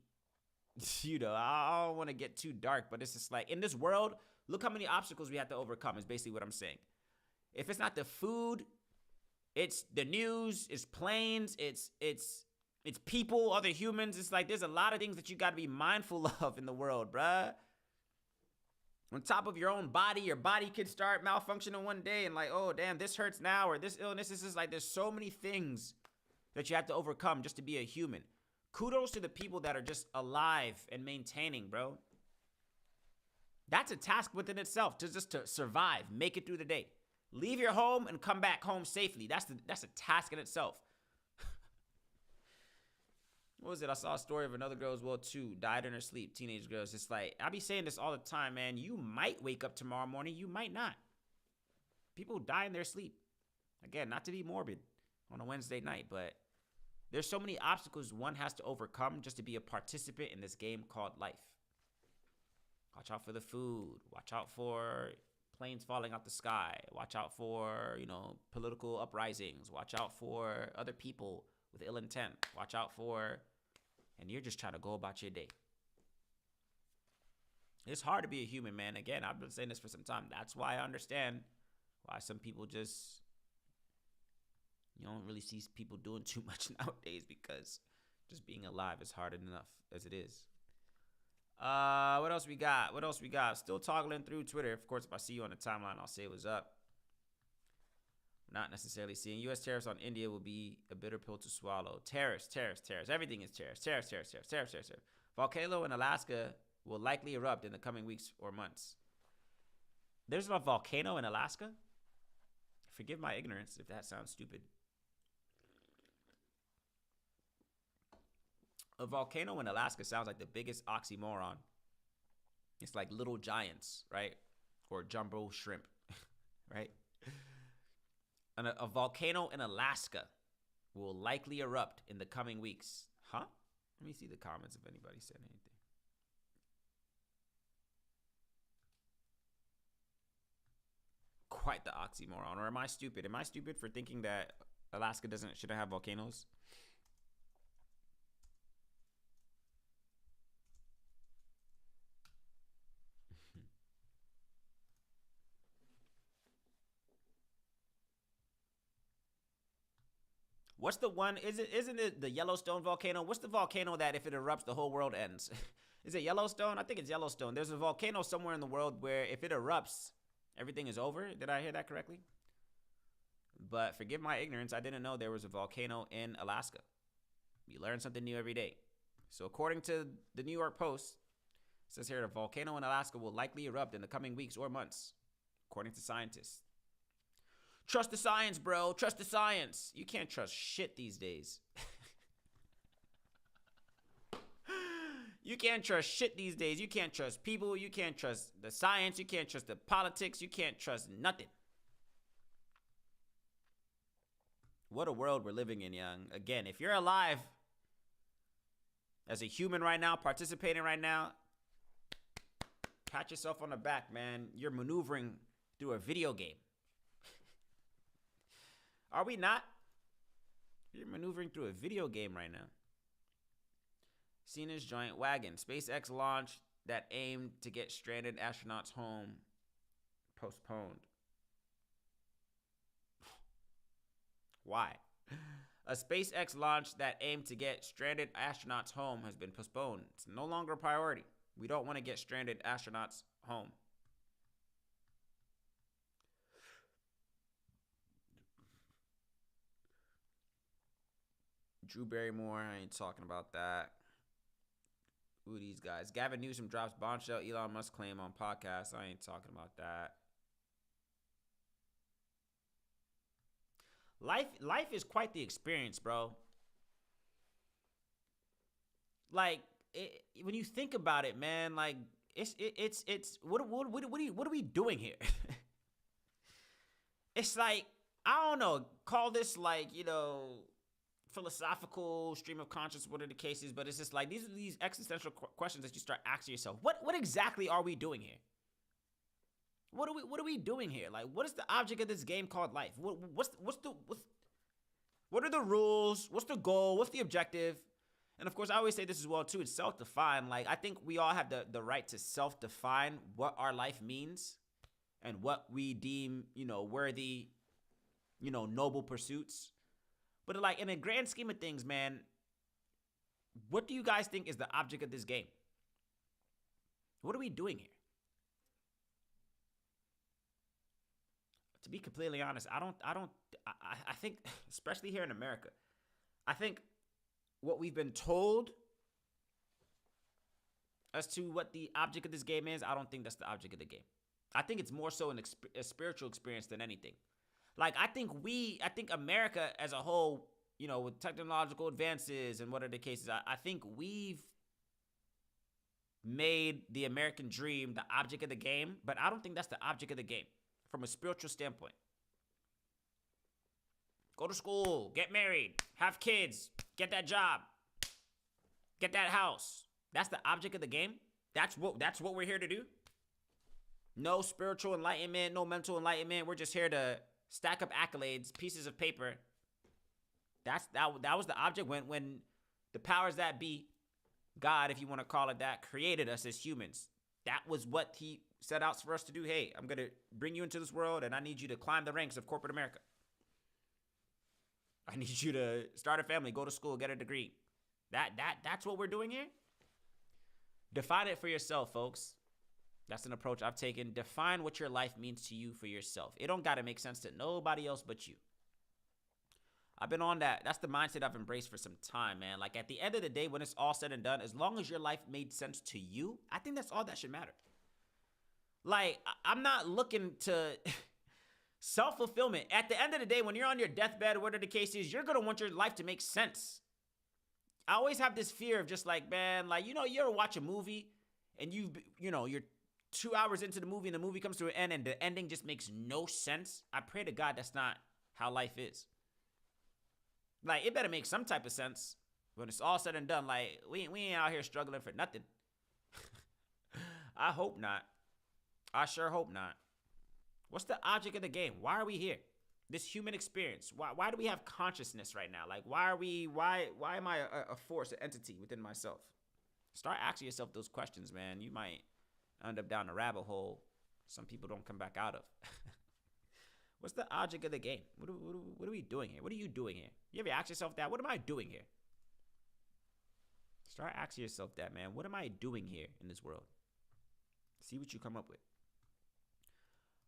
you know, I don't want to get too dark, but it's just like, in this world, look how many obstacles we have to overcome is basically what I'm saying. If it's not the food, it's the news, it's planes, it's people, other humans. It's like, there's a lot of things that you got to be mindful of in the world, bruh. On top of your own body, your body could start malfunctioning one day and like, oh, damn, this hurts now, or this illness. This is like, there's so many things that you have to overcome just to be a human. Kudos to the people that are just alive and maintaining, bro. That's a task within itself, to survive, make it through the day. Leave your home and come back home safely. That's a task in itself. What was it? I saw a story of another girl as well, too. Died in her sleep. Teenage girls. It's like, I be saying this all the time, man. You might wake up tomorrow morning. You might not. People die in their sleep. Again, not to be morbid on a Wednesday night, but there's so many obstacles one has to overcome just to be a participant in this game called life. Watch out for the food. Watch out for planes falling out the sky. Watch out for, you know, political uprisings. Watch out for other people with ill intent. Watch out for, and you're just trying to go about your day. It's hard to be a human, man. Again, I've been saying this for some time. That's why I understand why some people just, you don't really see people doing too much nowadays, because just being alive is hard enough as it is. What else we got? Still toggling through Twitter. Of course, if I see you on the timeline, I'll say what's up. Not necessarily seeing. U.S. tariffs on India will be a bitter pill to swallow. Tariffs. Everything is tariffs. Volcano in Alaska will likely erupt in the coming weeks or months. There's a volcano in Alaska? Forgive my ignorance if that sounds stupid. A volcano in Alaska sounds like the biggest oxymoron. It's like little giants, right? Or jumbo shrimp, right? And a volcano in Alaska will likely erupt in the coming weeks. Huh? Let me see the comments if anybody said anything. Quite the oxymoron. Or am I stupid? Am I stupid for thinking that Alaska shouldn't have volcanoes? What's the one? Isn't it the Yellowstone volcano? What's the volcano that if it erupts, the whole world ends? Is it Yellowstone? I think it's Yellowstone. There's a volcano somewhere in the world where if it erupts, everything is over. Did I hear that correctly? But forgive my ignorance. I didn't know there was a volcano in Alaska. You learn something new every day. So according to the New York Post, it says here a volcano in Alaska will likely erupt in the coming weeks or months, according to scientists. Trust the science, bro. Trust the science. You can't trust shit these days. You can't trust shit these days. You can't trust people. You can't trust the science. You can't trust the politics. You can't trust nothing. What a world we're living in, young. Again, if you're alive as a human right now, participating right now, pat yourself on the back, man. You're maneuvering through a video game. Are we not? You're maneuvering through a video game right now. Cena's Giant Wagon. SpaceX launch that aimed to get stranded astronauts home postponed. Why? A SpaceX launch that aimed to get stranded astronauts home has been postponed. It's no longer a priority. We don't want to get stranded astronauts home. Drew Barrymore, I ain't talking about that. Who these guys? Gavin Newsom drops bombshell Elon Musk claim on podcast. I ain't talking about that. Life is quite the experience, bro. Like when you think about it, man, like it's what are we doing here? It's like, I don't know, call this like, philosophical stream of consciousness, what are the cases, but it's just like these are these existential questions that you start asking yourself. What exactly are we doing here? What are we doing here? Like, what is the object of this game called life? What are the rules? What's the goal? What's the objective? And of course, I always say this as well too. It's self-defined. Like, I think we all have the right to self-define what our life means and what we deem, worthy, noble pursuits. But like in the grand scheme of things, man, what do you guys think is the object of this game? What are we doing here? To be completely honest, I think, especially here in America, I think what we've been told as to what the object of this game is, I don't think that's the object of the game. I think it's more so a spiritual experience than anything. Like, I think America as a whole, with technological advances and what are the cases, I think we've made the American dream the object of the game, but I don't think that's the object of the game from a spiritual standpoint. Go to school, get married, have kids, get that job, get that house. That's the object of the game? That's what we're here to do? No spiritual enlightenment, no mental enlightenment. We're just here to stack up accolades, pieces of paper. That was the object when the powers that be, God, if you want to call it that, created us as humans. That was what he set out for us to do. Hey, I'm going to bring you into this world, and I need you to climb the ranks of corporate America. I need you to start a family, go to school, get a degree. That's what we're doing here? Define it for yourself, folks. That's an approach I've taken. Define what your life means to you for yourself. It don't got to make sense to nobody else but you. I've been on that. That's the mindset I've embraced for some time, man. Like, at the end of the day, when it's all said and done, as long as your life made sense to you, I think that's all that should matter. Like, I'm not looking to self-fulfillment. At the end of the day, when you're on your deathbed, whatever the case is, you're going to want your life to make sense. I always have this fear of just like, man, like, you ever watch a movie and you're 2 hours into the movie and the movie comes to an end and the ending just makes no sense? I pray to God that's not how life is. Like, it better make some type of sense when it's all said and done. Like, we ain't out here struggling for nothing. I hope not. I sure hope not. What's the object of the game? Why are we here? This human experience. Why do we have consciousness right now? Like, why am I a force, an entity within myself? Start asking yourself those questions, man. You might end up down a rabbit hole some people don't come back out of. What's the object of the game? What are we doing here? What are you doing here? You ever ask yourself that? What am I doing here? Start asking yourself that, man. What am I doing here in this world? See what you come up with.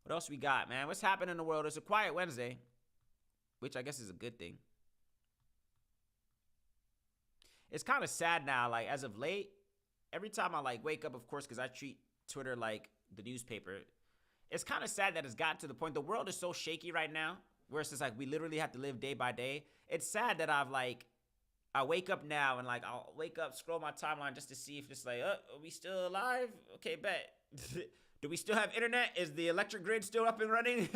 What else we got, man? What's happening in the world? It's a quiet Wednesday, which I guess is a good thing. It's kind of sad now. Like, as of late, every time I, like, wake up, of course, because I treat Twitter like the newspaper, it's kind of sad that it's gotten to the point. The world is so shaky right now, where it's just like we literally have to live day by day. It's sad that I wake up now and, like, I'll wake up, scroll my timeline just to see if it's like, are we still alive? Okay, bet. Do we still have internet? Is the electric grid still up and running?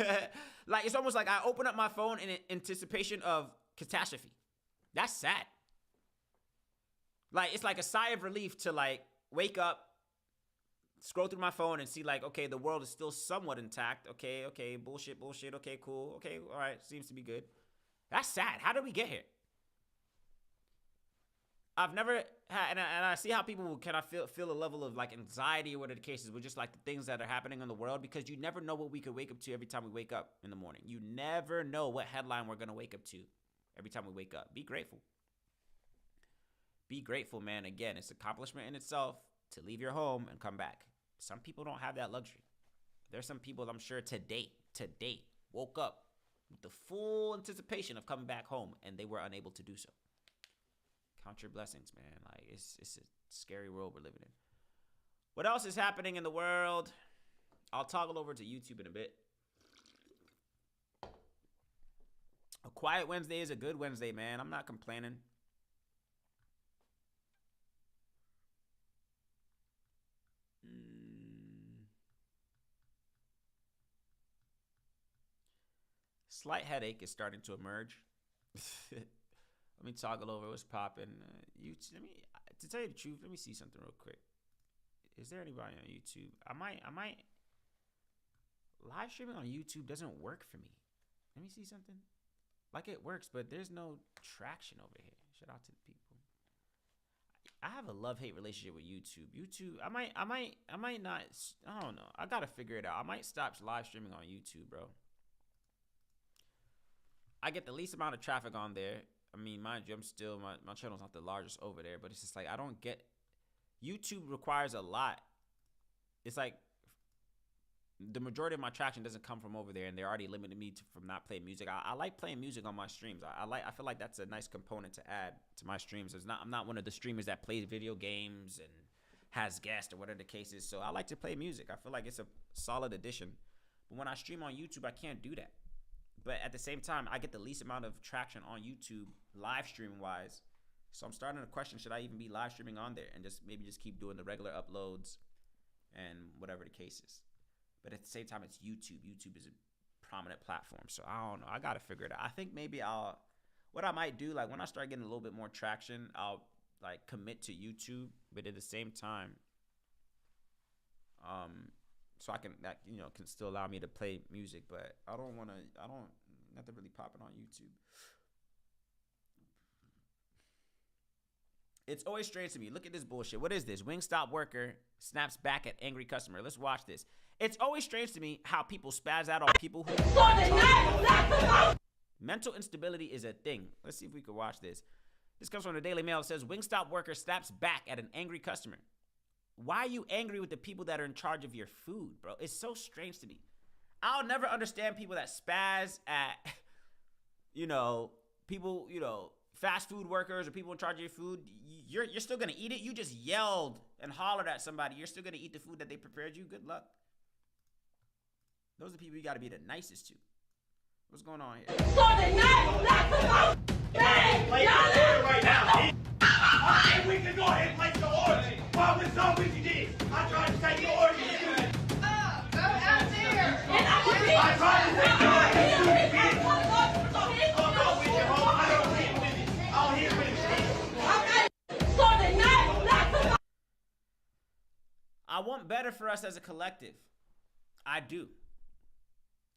Like, it's almost like I open up my phone in anticipation of catastrophe. That's sad. Like, it's like a sigh of relief to, like, wake up, scroll through my phone and see, like, okay, the world is still somewhat intact. Okay, bullshit, okay, cool. Okay, all right, seems to be good. That's sad. How did we get here? I've never had, and I see how people can feel a level of, like, anxiety or whatever the case is with just, like, the things that are happening in the world, because you never know what we could wake up to every time we wake up in the morning. You never know what headline we're going to wake up to every time we wake up. Be grateful. Be grateful, man. Again, it's an accomplishment in itself to leave your home and come back. Some people don't have that luxury. There's some people, I'm sure, to date, woke up with the full anticipation of coming back home, and they were unable to do so. Count your blessings, man. Like, it's a scary world we're living in. What else is happening in the world? I'll toggle over to YouTube in a bit. A quiet Wednesday is a good Wednesday, man. I'm not complaining. Slight headache is starting to emerge. Let me toggle over what's popping. To tell you the truth, let me see something real quick. Is there anybody on YouTube? I might. Live streaming on YouTube doesn't work for me. Let me see something. Like, it works, but there's no traction over here. Shout out to the people. I have a love-hate relationship with YouTube. I might not. I don't know. I gotta figure it out. I might stop live streaming on YouTube, bro. I get the least amount of traffic on there. I mean, mind you, I'm still, my channel's not the largest over there, but it's just like, I don't get, YouTube requires a lot. It's like, the majority of my traction doesn't come from over there, and they're already limiting me from not playing music. I like playing music on my streams. I feel like that's a nice component to add to my streams. I'm not one of the streamers that plays video games and has guests or whatever the case is. So I like to play music. I feel like it's a solid addition. But when I stream on YouTube, I can't do that. But at the same time, I get the least amount of traction on YouTube, live stream wise. So I'm starting to question, should I even be live streaming on there and just keep doing the regular uploads and whatever the case is. But at the same time, it's YouTube. YouTube is a prominent platform. So I don't know. I got to figure it out. I think maybe what I might do, like when I start getting a little bit more traction, I'll like commit to YouTube. But at the same time, so that can still allow me to play music, but nothing really popping on YouTube. It's always strange to me. Look at this bullshit. What is this? Wingstop worker snaps back at angry customer. Let's watch this. It's always strange to me how people spaz out on people who mental instability is a thing. Let's see if we can watch this. This comes from the Daily Mail. It says Wingstop worker snaps back at an angry customer. Why are you angry with the people that are in charge of your food, bro? It's so strange to me. I'll never understand people that spaz at, people, fast food workers or people in charge of your food. You're still going to eat it. You just yelled and hollered at somebody. You're still going to eat the food that they prepared you. Good luck. Those are the people you got to be the nicest to. What's going on here? want better for us as a collective. I do.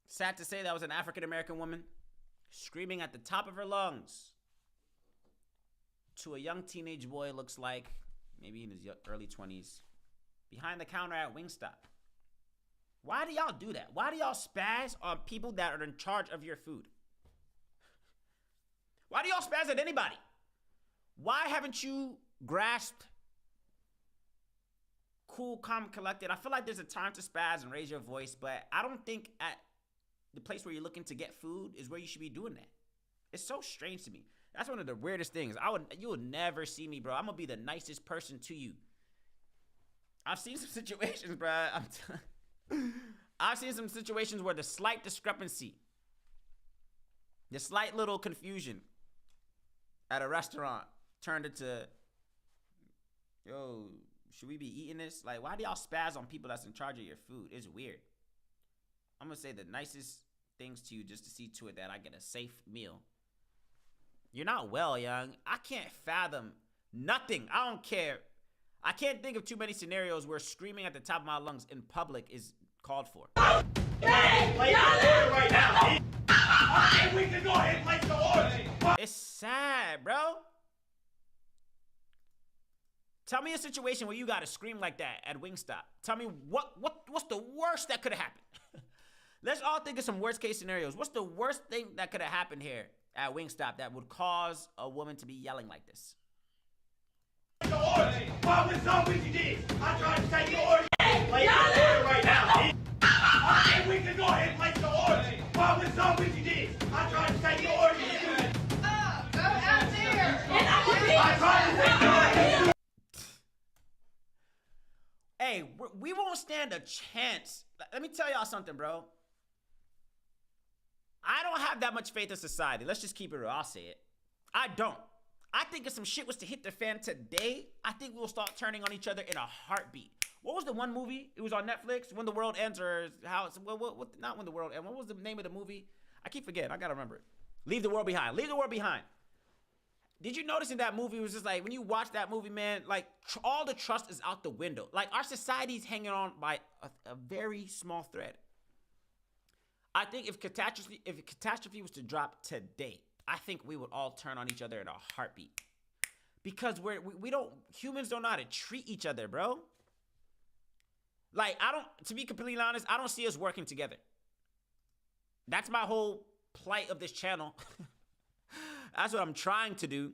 Sad to say, that was an African American woman screaming at the top of her lungs to a young teenage boy, looks like maybe in his early 20s, behind the counter at Wingstop. Why do y'all do that? Why do y'all spaz on people that are in charge of your food? Why do y'all spaz at anybody? Why haven't you grasped cool, calm, collected? I feel like there's a time to spaz and raise your voice, but I don't think at the place where you're looking to get food is where you should be doing that. It's so strange to me. That's one of the weirdest things. You would never see me, bro. I'm gonna be the nicest person to you. I've seen some situations, bro. I've seen some situations where the slight discrepancy, the slight little confusion at a restaurant turned into, yo, should we be eating this? Like, why do y'all spaz on people that's in charge of your food? It's weird. I'm gonna say the nicest things to you just to see to it that I get a safe meal. You're not well, young. I can't fathom nothing. I don't care. I can't think of too many scenarios where screaming at the top of my lungs in public is called for. Right now. We can go ahead and place the order. It's sad, bro. Tell me a situation where you gotta scream like that at Wingstop. Tell me what's the worst that could have happened? Let's all think of some worst case scenarios. What's the worst thing that could have happened here at Wingstop that would cause a woman to be yelling like this? What was up with you did? I tried to take your order. Place the order right now. We can go ahead and place the order. What was up with you did? I tried to take your order. Go out there. I tried to take your order. Hey, we won't stand a chance. Let me tell y'all something, bro. I don't have that much faith in society. Let's just keep it real. I'll say it. I don't. I think if some shit was to hit the fan today, I think we'll start turning on each other in a heartbeat. What was the one movie? It was on Netflix, When the World Ends, or how it's, not When the World Ends. What was the name of the movie? I keep forgetting. I gotta remember it. Leave the World Behind. Leave the World Behind. Did you notice in that movie, it was just like, when you watch that movie, man, like, all the trust is out the window. Like, our society's hanging on by a very small thread. I think if catastrophe was to drop today, I think we would all turn on each other in a heartbeat. Because humans don't know how to treat each other, bro. Like, to be completely honest, I don't see us working together. That's my whole plight of this channel. That's what I'm trying to do.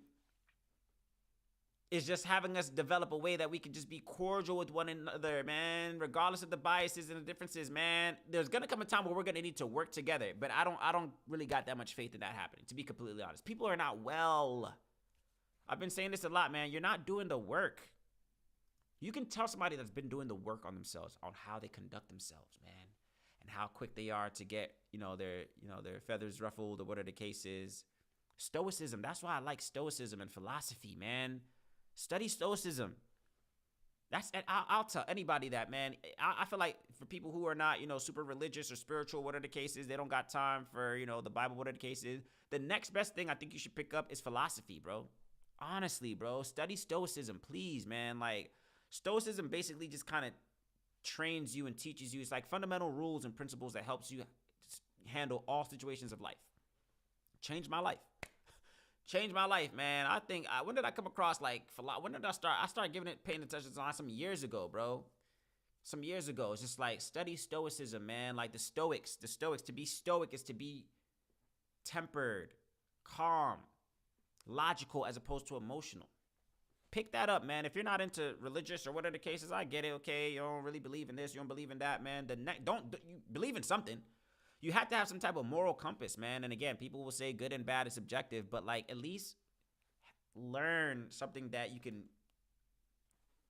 Is just having us develop a way that we can just be cordial with one another, man. Regardless of the biases and the differences, man. There's gonna come a time where we're gonna need to work together. But I don't really got that much faith in that happening, to be completely honest. People are not well. I've been saying this a lot, man. You're not doing the work. You can tell somebody that's been doing the work on themselves, on how they conduct themselves, man. And how quick they are to get, their feathers ruffled or whatever the case is. Stoicism. That's why I like stoicism and philosophy, man. Study stoicism. I'll tell anybody that, man. I feel like for people who are not, super religious or spiritual, whatever the case is, they don't got time for, the Bible, whatever the case is. The next best thing I think you should pick up is philosophy, bro. Honestly, bro. Study stoicism, please, man. Like, stoicism basically just kind of trains you and teaches you. It's like fundamental rules and principles that helps you handle all situations of life. Changed my life. Changed my life, man. I think, when did I come across, when did I start? I started paying attention to some years ago, bro. Some years ago. It's just like, study stoicism, man. Like the Stoics. To be stoic is to be tempered, calm, logical, as opposed to emotional. Pick that up, man. If you're not into religious or whatever the case is, I get it, okay? You don't really believe in this, you don't believe in that, man. You believe in something. You have to have some type of moral compass, man. And again, people will say good and bad is subjective, but at least learn something that you can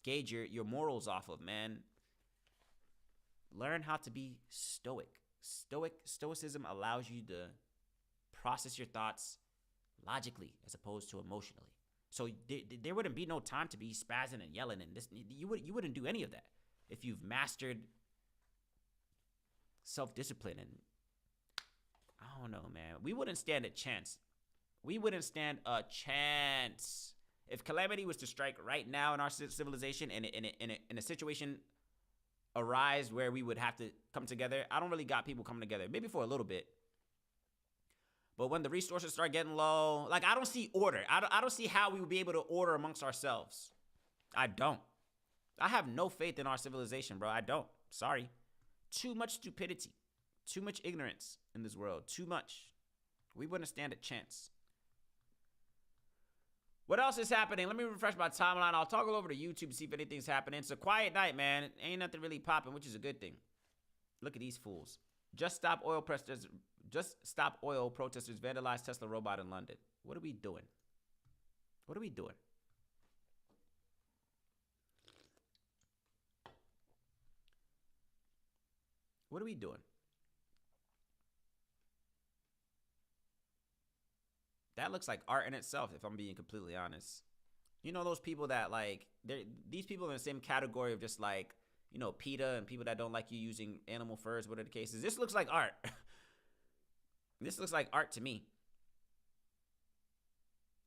gauge your morals off of, man. Learn how to be stoic. Stoicism allows you to process your thoughts logically as opposed to emotionally. So there wouldn't be no time to be spazzing and yelling and this. You wouldn't do any of that if you've mastered self-discipline. And I don't know, man. We wouldn't stand a chance. If calamity was to strike right now in our civilization, in a situation arise where we would have to come together, I don't really got people coming together. Maybe for a little bit. But when the resources start getting low, like, I don't see order. I don't see how we would be able to order amongst ourselves. I don't. I have no faith in our civilization, bro. I don't. Sorry. Too much stupidity. Too much ignorance in this world. Too much. We wouldn't stand a chance. What else is happening? Let me refresh my timeline. I'll toggle over to YouTube to see if anything's happening. It's a quiet night, man. Ain't nothing really popping, which is a good thing. Look at these fools. Just Stop Oil protesters vandalize Tesla robot in London. What are we doing? What are we doing? What are we doing? That looks like art in itself, if I'm being completely honest. You know those people that, like, these people are in the same category of just, like, you know, PETA and people that don't like you using animal furs, whatever the case is. This looks like art. This looks like art to me.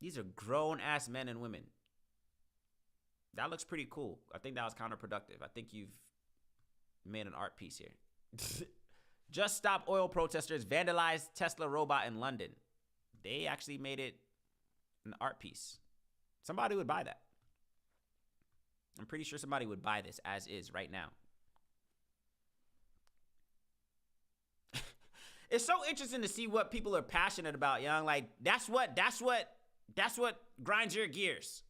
These are grown-ass men and women. That looks pretty cool. I think that was counterproductive. I think you've made an art piece here. Just Stop Oil protesters vandalize Tesla robot in London. They actually made it an art piece. Somebody would buy that. I'm pretty sure somebody would buy this as is right now. It's so interesting to see what people are passionate about, young. Like, that's what grinds your gears.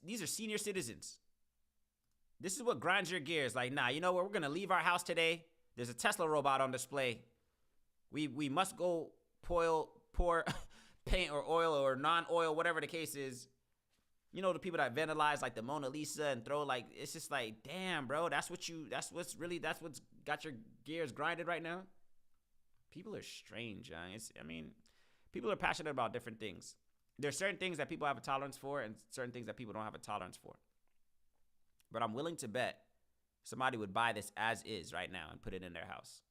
These are senior citizens. This is what grinds your gears. Like, nah, you know what? We're gonna leave our house today. There's a Tesla robot on display. We must go pour paint or oil or non-oil, whatever the case is. You know, the people that vandalize like the Mona Lisa and throw, like, it's just like, damn, bro, that's what's got your gears grinded right now. People are strange, people are passionate about different things. There's certain things that people have a tolerance for and certain things that people don't have a tolerance for. But I'm willing to bet somebody would buy this as is right now and put it in their house.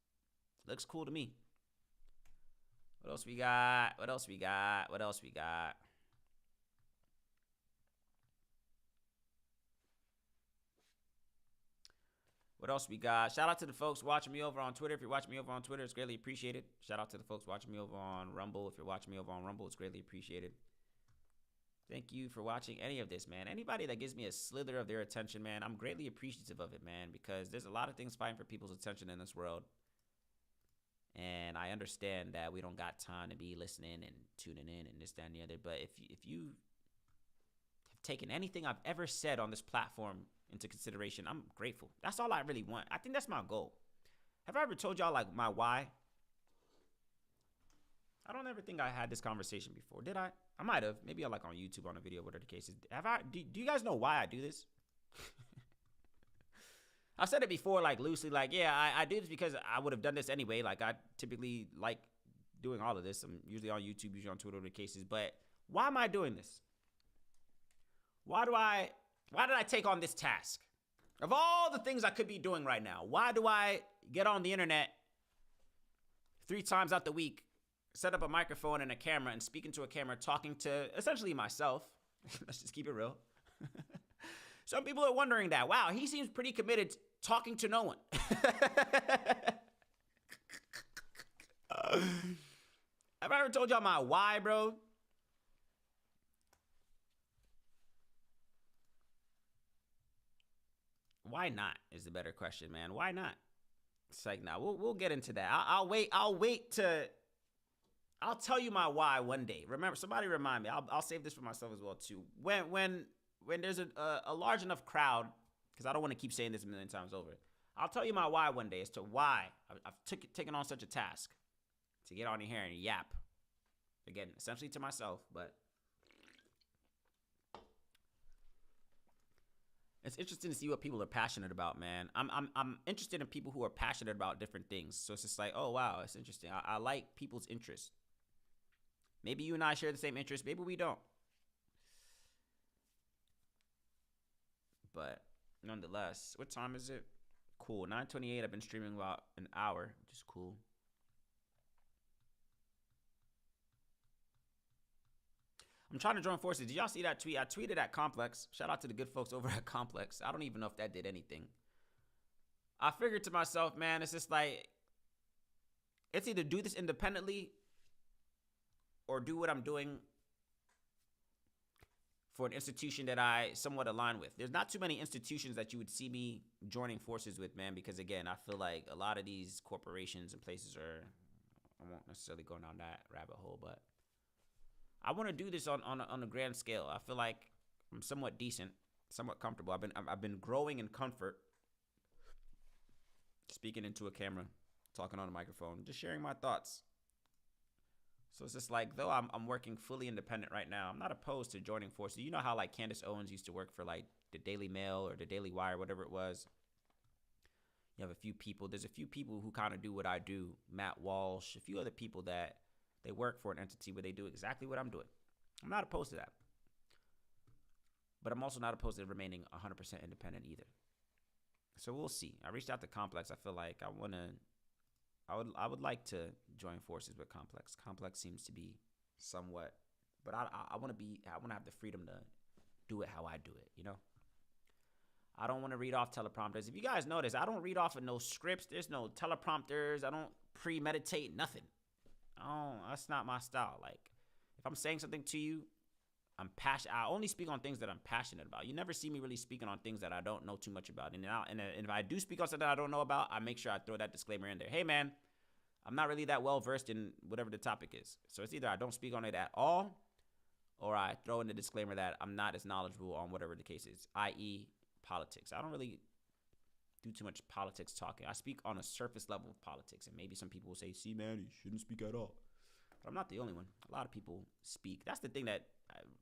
Looks cool to me. What else we got? What else we got? What else we got? What else we got? Shout out to the folks watching me over on Twitter. If you're watching me over on Twitter, it's greatly appreciated. Shout out to the folks watching me over on Rumble. If you're watching me over on Rumble, it's greatly appreciated. Thank you for watching any of this, man. Anybody that gives me a slither of their attention, man, I'm greatly appreciative of it, man, because there's a lot of things fighting for people's attention in this world. And I understand that we don't got time to be listening and tuning in and this, that, and the other. But if you have taken anything I've ever said on this platform into consideration, I'm grateful. That's all I really want. I think that's my goal. Have I ever told y'all, like, my why? I don't ever think I had this conversation before. Did I? I might have. Maybe I like on YouTube on a video, whatever the case is. Do you guys know why I do this? I've said it before, like, loosely, like, yeah, I do this because I would have done this anyway. Like, I typically like doing all of this. I'm usually on YouTube, usually on Twitter, whatever the case is. But why am I doing this? Why did I take on this task? Of all the things I could be doing right now, why do I get on the internet 3 times out the week, set up a microphone and a camera and speak into a camera, talking to essentially myself? Let's just keep it real. Some people are wondering that. Wow, he seems pretty committed talking to no one. Have I ever told y'all my why, bro? Why not is the better question, man. Why not? It's like, nah, we'll get into that. I'll wait to. I'll tell you my why one day. Remember, somebody remind me. I'll save this for myself as well too. When there's a large enough crowd, because I don't want to keep saying this a million times over. I'll tell you my why one day as to why I've taken on such a task to get on here and yap. Again, essentially to myself, but it's interesting to see what people are passionate about, man. I'm interested in people who are passionate about different things. So it's just like, oh wow, it's interesting. I like people's interests. Maybe you and I share the same interests. Maybe we don't. But nonetheless, what time is it? Cool, 9:28. I've been streaming about an hour, which is cool. I'm trying to join forces. Did y'all see that tweet? I tweeted at Complex. Shout out to the good folks over at Complex. I don't even know if that did anything. I figured to myself, man, it's just like, it's either do this independently or do what I'm doing for an institution that I somewhat align with. There's not too many institutions that you would see me joining forces with, man, because again, I feel like a lot of these corporations and places are, I won't necessarily go down that rabbit hole, but I want to do this on a grand scale. I feel like I'm somewhat decent, somewhat comfortable. I've been growing in comfort, speaking into a camera, talking on a microphone, just sharing my thoughts. So it's just like, though I'm working fully independent right now, I'm not opposed to joining forces. You know how like Candace Owens used to work for like the Daily Mail or the Daily Wire, whatever it was. You have a few people. There's a few people who kind of do what I do. Matt Walsh, a few other people that they work for an entity where they do exactly what I'm doing. I'm not opposed to that. But I'm also not opposed to remaining 100% independent either. So we'll see. I reached out to Complex. I feel like I would like to join forces with Complex. Complex seems to be somewhat, but I want to have the freedom to do it how I do it, you know? I don't want to read off teleprompters. If you guys notice, I don't read off of no scripts. There's no teleprompters. I don't premeditate nothing. That's not my style. Like, if I'm saying something to you, I'm passionate. I only speak on things that I'm passionate about. You never see me really speaking on things that I don't know too much about. And if I do speak on something I don't know about, I make sure I throw that disclaimer in there. Hey, man, I'm not really that well versed in whatever the topic is. So it's either I don't speak on it at all, or I throw in the disclaimer that I'm not as knowledgeable on whatever the case is, i.e. politics. I don't really do too much politics talking. I speak on a surface level of politics, and maybe some people will say, see, man, you shouldn't speak at all. But I'm not the only one. A lot of people speak. That's the thing that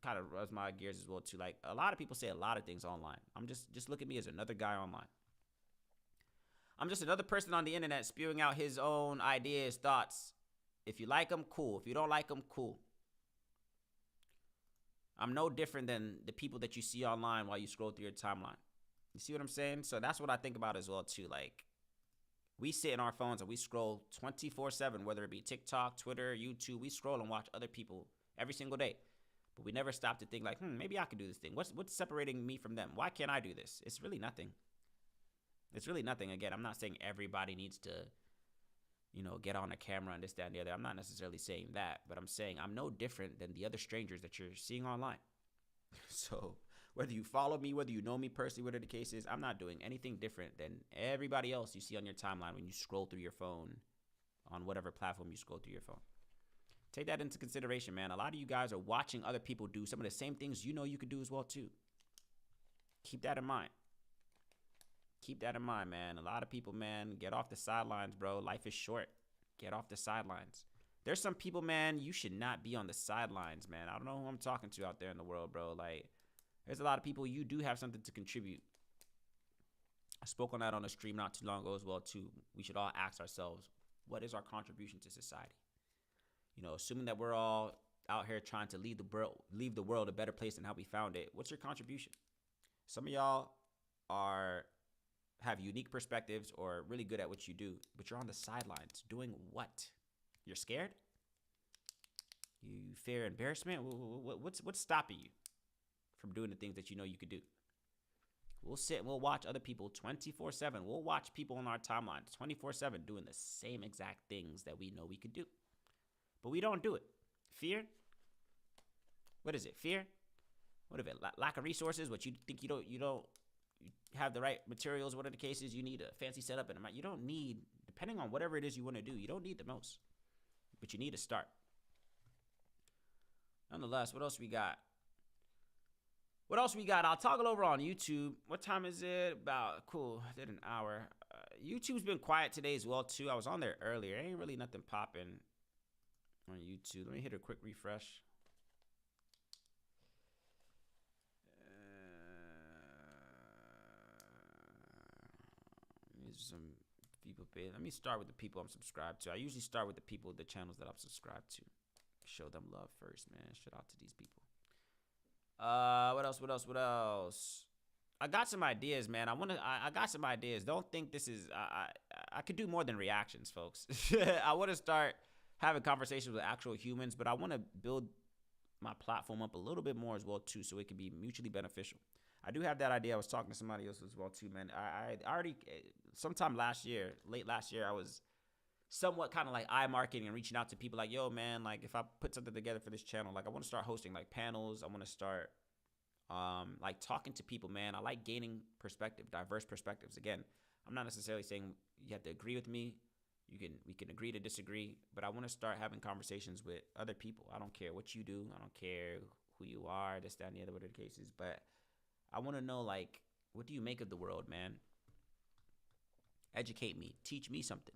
kind of rubs my gears as well, too. Like, a lot of people say a lot of things online. I'm just look at me as another guy online. I'm just another person on the internet spewing out his own ideas, thoughts. If you like them, cool. If you don't like them, cool. I'm no different than the people that you see online while you scroll through your timeline. You see what I'm saying? So that's what I think about as well, too. Like, we sit in our phones and we scroll 24/7, whether it be TikTok, Twitter, YouTube. We scroll and watch other people every single day. But we never stop to think like, maybe I could do this thing. What's separating me from them? Why can't I do this? It's really nothing. It's really nothing. Again, I'm not saying everybody needs to, get on a camera and this, that, and the other. I'm not necessarily saying that. But I'm saying I'm no different than the other strangers that you're seeing online. So whether you follow me, whether you know me personally, whatever the case is, I'm not doing anything different than everybody else you see on your timeline when you scroll through your phone on whatever platform you scroll through your phone. Take that into consideration, man. A lot of you guys are watching other people do some of the same things you know you could do as well, too. Keep that in mind. Keep that in mind, man. A lot of people, man, get off the sidelines, bro. Life is short. Get off the sidelines. There's some people, man, you should not be on the sidelines, man. I don't know who I'm talking to out there in the world, bro. Like, there's a lot of people, you do have something to contribute. I spoke on that on a stream not too long ago as well, too. We should all ask ourselves, what is our contribution to society? Assuming that we're all out here trying to leave the world a better place than how we found it, what's your contribution? Some of y'all have unique perspectives or really good at what you do, but you're on the sidelines doing what? You're scared? You fear embarrassment? What's stopping you from doing the things that you know you could do? We'll sit and we'll watch other people 24/7. We'll watch people on our timeline 24/7 doing the same exact things that we know we could do. But we don't do it. Fear? What is it? Fear? What is it? Lack of resources? What you think you don't have the right materials? What are the cases? You need a fancy setup and you don't need, depending on whatever it is you want to do, you don't need the most. But you need to start. Nonetheless, what else we got? I'll toggle over on YouTube. What time is it? Cool. I did an hour. YouTube's been quiet today as well, too. I was on there earlier. Ain't really nothing popping on YouTube. Let me hit a quick refresh. Some people pay. Let me start with the people I'm subscribed to. I usually start with the channels that I'm subscribed to. Show them love first, man. Shout out to these people. What else? I got some ideas, man. I got some ideas. Don't think this is I could do more than reactions, folks. I want to start having conversations with actual humans, but I want to build my platform up a little bit more as well too, so it can be mutually beneficial. I do have that idea. I was talking to somebody else as well too, man. I already sometime late last year, I was somewhat kind of like eye marketing and reaching out to people like, yo, man, like if I put something together for this channel, like I want to start hosting like panels. I want to start like talking to people, man. I like gaining perspective, diverse perspectives. Again, I'm not necessarily saying you have to agree with me. We can agree to disagree, but I want to start having conversations with other people. I don't care what you do. I don't care who you are, this, that, and the other, whatever the case is. But I want to know, like, what do you make of the world, man? Educate me. Teach me something.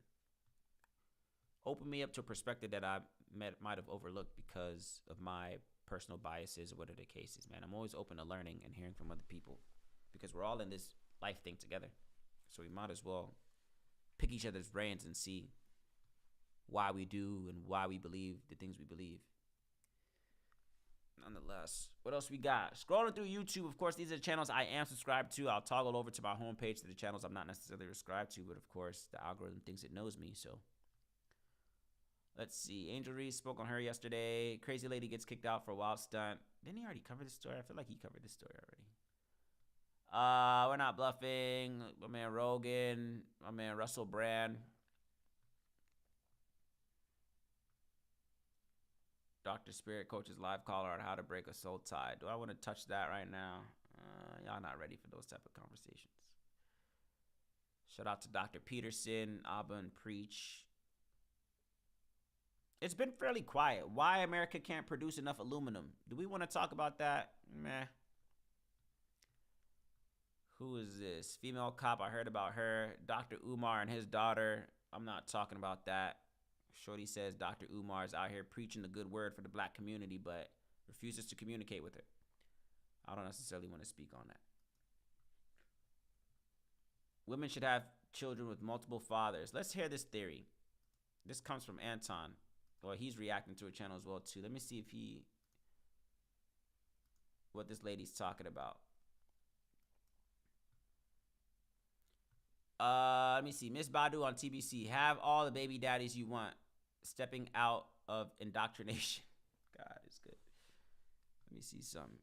Open me up to a perspective that I might have overlooked because of my personal biases or whatever the case is, man. I'm always open to learning and hearing from other people because we're all in this life thing together. So we might as well pick each other's brains and see why we do and why we believe the things we believe. Nonetheless, what else we got? Scrolling through YouTube, of course, these are the channels I am subscribed to. I'll toggle over to my homepage to the channels I'm not necessarily subscribed to, but of course, the algorithm thinks it knows me, so. Let's see. Angel Reese, spoke on her yesterday. Crazy lady gets kicked out for a wild stunt. Didn't he already cover this story? I feel like he covered this story already. We're not bluffing. My man Rogan. My man Russell Brand. Dr. Spirit coaches live caller on how to break a soul tie. Do I want to touch that right now? Y'all not ready for those type of conversations. Shout out to Dr. Peterson, Abba and Preach. It's been fairly quiet. Why America can't produce enough aluminum? Do we want to talk about that? Meh. Who is this? Female cop, I heard about her. Dr. Umar and his daughter. I'm not talking about that. Shorty says Dr. Umar is out here preaching the good word for the black community, but refuses to communicate with her. I don't necessarily want to speak on that. Women should have children with multiple fathers. Let's hear this theory. This comes from Anton. Well, he's reacting to a channel as well, too. Let me see if what this lady's talking about. Let me see. Miss Badu on TBC. Have all the baby daddies you want. Stepping out of indoctrination. God, it's good. Let me see something.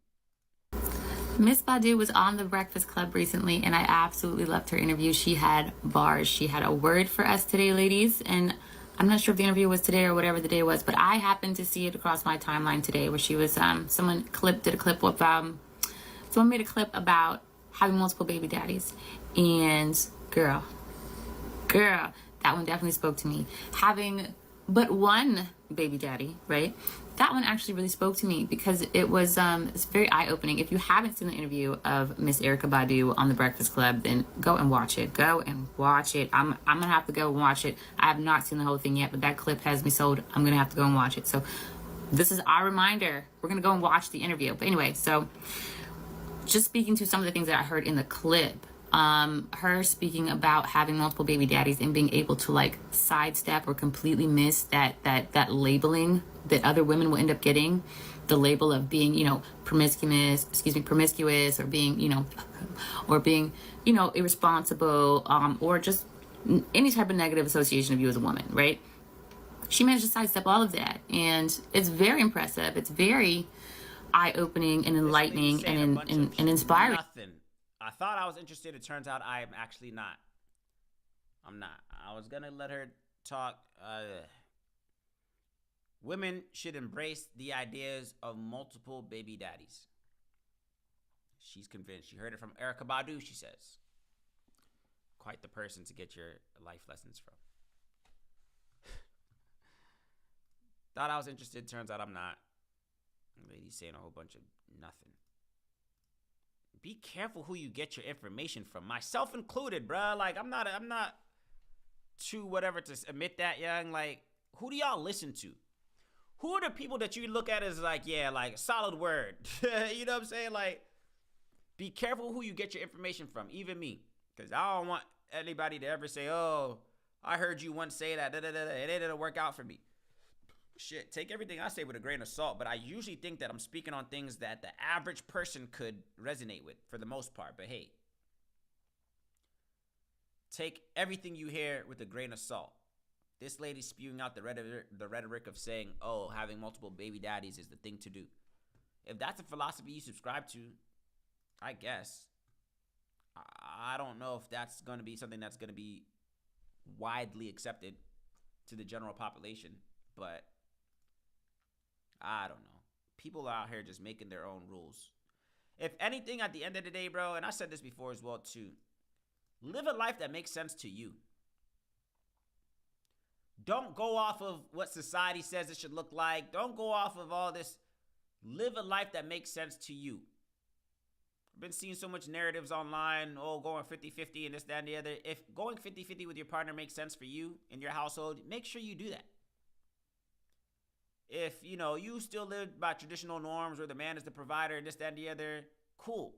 Miss Badu was on The Breakfast Club recently, and I absolutely loved her interview. She had bars. She had a word for us today, ladies, and I'm not sure if the interview was today or whatever the day was, but I happened to see it across my timeline today where she was, someone made a clip about having multiple baby daddies. And girl, that one definitely spoke to me. Having but one baby daddy, right? That one actually really spoke to me because it was it's very eye-opening. If you haven't seen the interview of Miss Erykah Badu on The Breakfast Club, then go and watch it. Go and watch it. I'm gonna have to go and watch it. I have not seen the whole thing yet, but that clip has me sold. I'm gonna have to go and watch it. So this is our reminder. We're gonna go and watch the interview. But anyway, so just speaking to some of the things that I heard in the clip, her speaking about having multiple baby daddies and being able to like sidestep or completely miss that labeling that other women will end up getting, the label of being, promiscuous or being, irresponsible, or just any type of negative association of you as a woman, right? She managed to sidestep all of that, and it's very impressive. It's very eye-opening and enlightening and inspiring. Nothing. I thought I was interested. It turns out I am actually not. I'm not. I was going to let her talk. Women should embrace the ideas of multiple baby daddies. She's convinced. She heard it from Erykah Badu, she says. Quite the person to get your life lessons from. Thought I was interested. Turns out I'm not. Lady's saying a whole bunch of nothing. Be careful who you get your information from, myself included, bruh. Like, I'm not too whatever to admit that, young. Like, who do y'all listen to? Who are the people that you look at as like, yeah, like solid word? You know what I'm saying? Like, be careful who you get your information from, even me, because I don't want anybody to ever say, oh, I heard you once say that. It didn't work out for me. Shit, take everything I say with a grain of salt, but I usually think that I'm speaking on things that the average person could resonate with for the most part. But hey, take everything you hear with a grain of salt. This lady's spewing out the rhetoric of saying, oh, having multiple baby daddies is the thing to do. If that's a philosophy you subscribe to, I guess. I don't know if that's going to be something that's going to be widely accepted to the general population, but I don't know. People are out here just making their own rules. If anything, at the end of the day, bro, and I said this before as well too, live a life that makes sense to you. Don't go off of what society says it should look like. Don't go off of all this. Live a life that makes sense to you. I've been seeing so much narratives online, going 50-50 and this, that, and the other. If going 50-50 with your partner makes sense for you in your household, make sure you do that. If, you still live by traditional norms where the man is the provider and this, that, and the other, cool.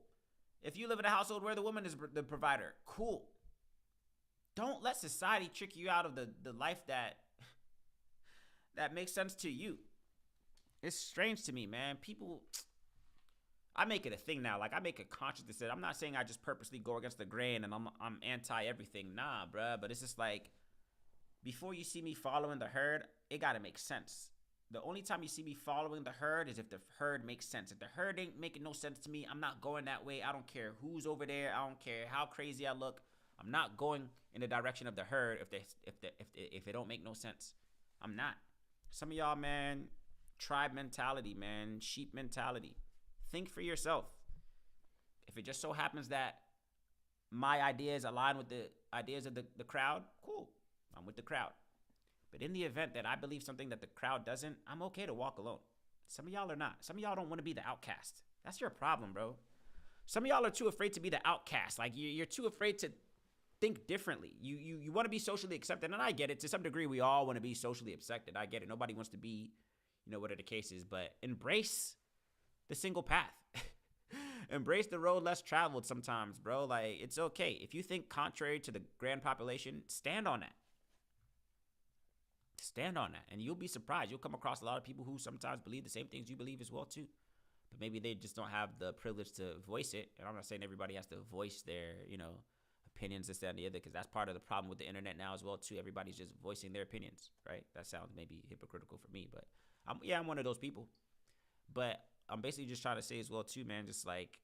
If you live in a household where the woman is the provider, cool. Don't let society trick you out of the life that makes sense to you. It's strange to me, man. People, I make it a thing now. Like, I make a conscious decision. I'm not saying I just purposely go against the grain and I'm anti everything. Nah, bruh. But it's just like, before you see me following the herd, it gotta make sense. The only time you see me following the herd is if the herd makes sense. If the herd ain't making no sense to me, I'm not going that way. I don't care who's over there. I don't care how crazy I look. I'm not going in the direction of the herd if it don't make no sense. I'm not. Some of y'all, man, tribe mentality, man, sheep mentality. Think for yourself. If it just so happens that my ideas align with the ideas of the crowd, cool. I'm with the crowd. But in the event that I believe something that the crowd doesn't, I'm okay to walk alone. Some of y'all are not. Some of y'all don't want to be the outcast. That's your problem, bro. Some of y'all are too afraid to be the outcast. Like, you're too afraid to think differently. You want to be socially accepted, and I get it. To some degree, we all want to be socially accepted. I get it. Nobody wants to be, whatever the case is. But embrace the single path. Embrace the road less traveled sometimes, bro. Like, it's okay. If you think contrary to the grand population, stand on that. Stand on that, and you'll be surprised. You'll come across a lot of people who sometimes believe the same things you believe as well too, but maybe they just don't have the privilege to voice it. And I'm not saying everybody has to voice their, opinions, this, that, and the other, because that's part of the problem with the internet now as well too. Everybody's just voicing their opinions, right? That sounds maybe hypocritical for me, but I'm one of those people. But I'm basically just trying to say as well too, man, just like,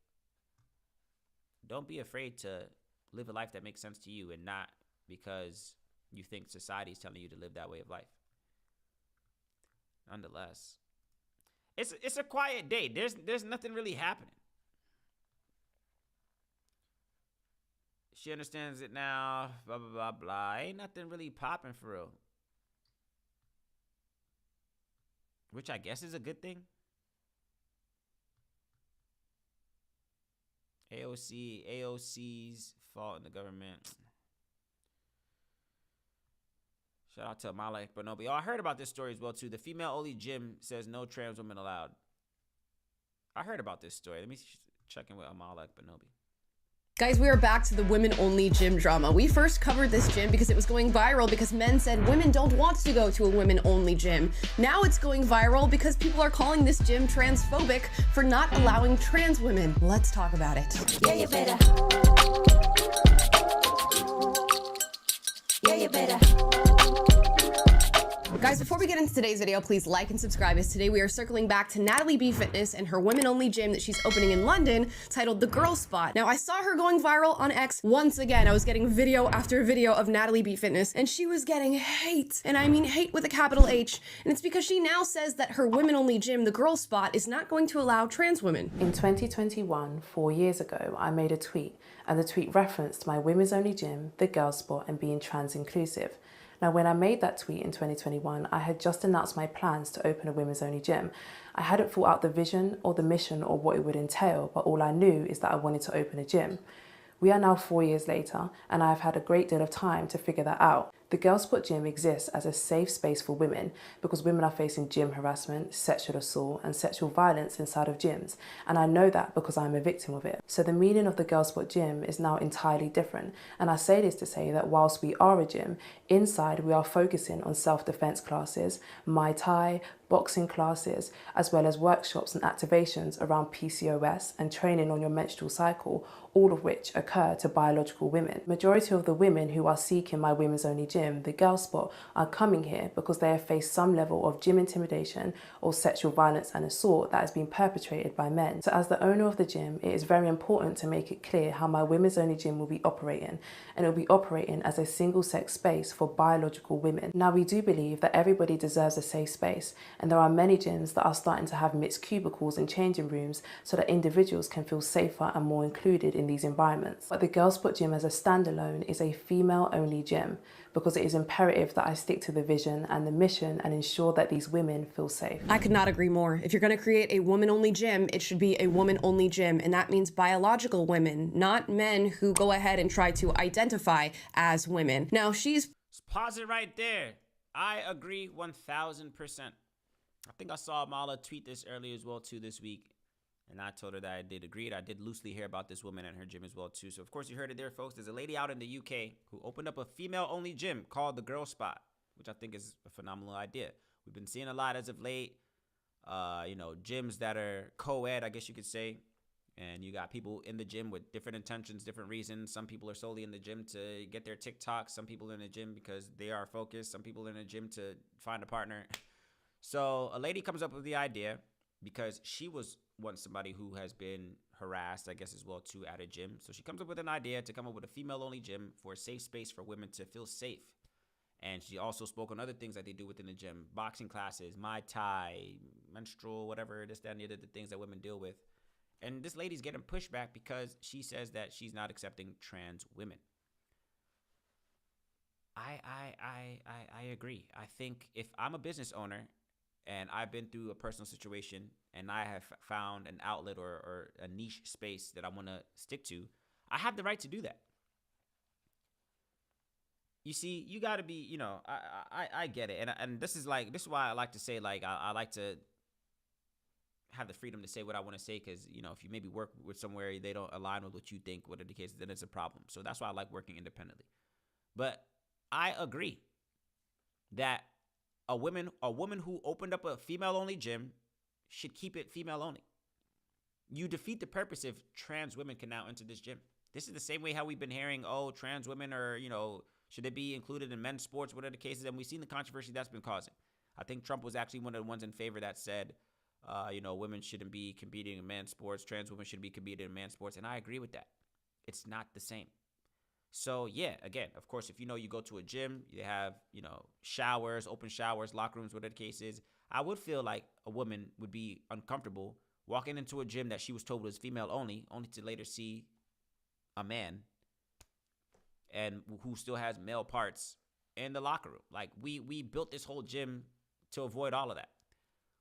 don't be afraid to live a life that makes sense to you, and not because you think society is telling you to live that way of life. Nonetheless, it's a quiet day. There's nothing really happening. She understands it now. Blah blah blah blah. Ain't nothing really popping for real. Which I guess is a good thing. AOC's fault in the government. Shout out to Malek Bonobi. Oh, I heard about this story as well too. The female-only gym says no trans women allowed. I heard about this story. Let me check in with Malek Bonobi. Guys, we are back to the women-only gym drama. We first covered this gym because it was going viral because men said women don't want to go to a women-only gym. Now it's going viral because people are calling this gym transphobic for not allowing trans women. Let's talk about it. Yeah, you better. Yeah, you better. Guys, before we get into today's video, please like and subscribe, as today we are circling back to Natalie B Fitness and her women-only gym that she's opening in London titled The Girl Spot. Now, I saw her going viral on X once again. I was getting video after video of Natalie B Fitness, and she was getting hate. And I mean hate with a capital H. And it's because she now says that her women-only gym, The Girl Spot, is not going to allow trans women. In 2021, 4 years ago, I made a tweet, and the tweet referenced my women's only gym, The Girl Spot, and being trans inclusive. Now, when I made that tweet in 2021, I had just announced my plans to open a women's only gym. I hadn't thought out the vision or the mission or what it would entail, but all I knew is that I wanted to open a gym. We are now 4 years later, and I've had a great deal of time to figure that out. The Girl Spot Gym exists as a safe space for women because women are facing gym harassment, sexual assault, and sexual violence inside of gyms. And I know that because I'm a victim of it. So the meaning of the Girl Spot Gym is now entirely different. And I say this to say that whilst we are a gym, inside we are focusing on self-defense classes, Muay Thai, boxing classes, as well as workshops and activations around PCOS and training on your menstrual cycle, all of which occur to biological women. Majority of the women who are seeking my women's only gym, the Girl Spot, are coming here because they have faced some level of gym intimidation or sexual violence and assault that has been perpetrated by men. So as the owner of the gym, it is very important to make it clear how my women's only gym will be operating, and it will be operating as a single sex space for biological women. Now, we do believe that everybody deserves a safe space, and there are many gyms that are starting to have mixed cubicles and changing rooms so that individuals can feel safer and more included in these environments. But the Girl Spot gym as a standalone is a female only gym because it is imperative that I stick to the vision and the mission and ensure that these women feel safe. I could not agree more. If you're going to create a woman-only gym, it should be a woman-only gym, and that means biological women, not men who go ahead and try to identify as women. Now, Pause it right there. I agree 1,000%. I think I saw Mala tweet this earlier as well, too, this week. And I told her that I did agree. I did loosely hear about this woman and her gym as well, too. So, of course, you heard it there, folks. There's a lady out in the UK who opened up a female-only gym called the Girl Spot, which I think is a phenomenal idea. We've been seeing a lot as of late, gyms that are co-ed, I guess you could say. And you got people in the gym with different intentions, different reasons. Some people are solely in the gym to get their TikTok. Some people in the gym because they are focused. Some people in the gym to find a partner. So a lady comes up with the idea because she was once somebody who has been harassed, I guess, as well, too, at a gym. So she comes up with an idea to come up with a female-only gym for a safe space for women to feel safe. And she also spoke on other things that they do within the gym. Boxing classes, Muay Thai, menstrual, whatever, this, that, and the other, the things that women deal with. And this lady's getting pushback because she says that she's not accepting trans women. I agree. I think if I'm a business owner and I've been through a personal situation and I have found an outlet or a niche space that I want to stick to, I have the right to do that. You see, you got to be, I get it. And this is why I like to say, I like to have the freedom to say what I want to say, because if you maybe work with somewhere they don't align with what you think, what are the cases, then it's a problem. So that's why I like working independently. But I agree that a woman who opened up a female only gym should keep it female only. You defeat the purpose if trans women can now enter this gym. This is the same way how we've been hearing, trans women are, should they be included in men's sports, what are the cases, and we've seen the controversy that's been causing. I think Trump was actually one of the ones in favor that said women shouldn't be competing in men's sports. Trans women should be competing in men's sports. And I agree with that. It's not the same. So, yeah, again, of course, if you go to a gym, you have, showers, open showers, locker rooms, whatever the case is. I would feel like a woman would be uncomfortable walking into a gym that she was told was female only to later see a man and who still has male parts in the locker room. Like, we built this whole gym to avoid all of that.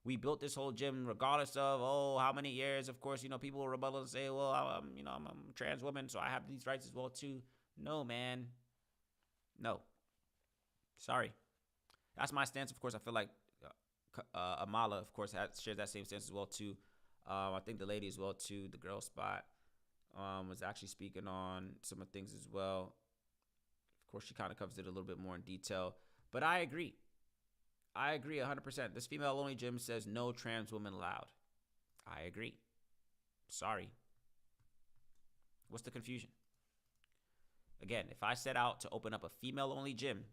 We built this whole gym regardless of, how many years. Of course, people will rebel and say, well, I'm a trans woman, so I have these rights as well, too. No, man. No. Sorry. That's my stance. Of course, I feel like Amala, of course, shares that same stance as well, too. I think the lady as well, too, the Girl Spot, was actually speaking on some of the things as well. Of course, she kind of covers it a little bit more in detail. But I agree. I agree 100%. This female-only gym says no trans women allowed. I agree. Sorry. What's the confusion? Again, if I set out to open up a female-only gym,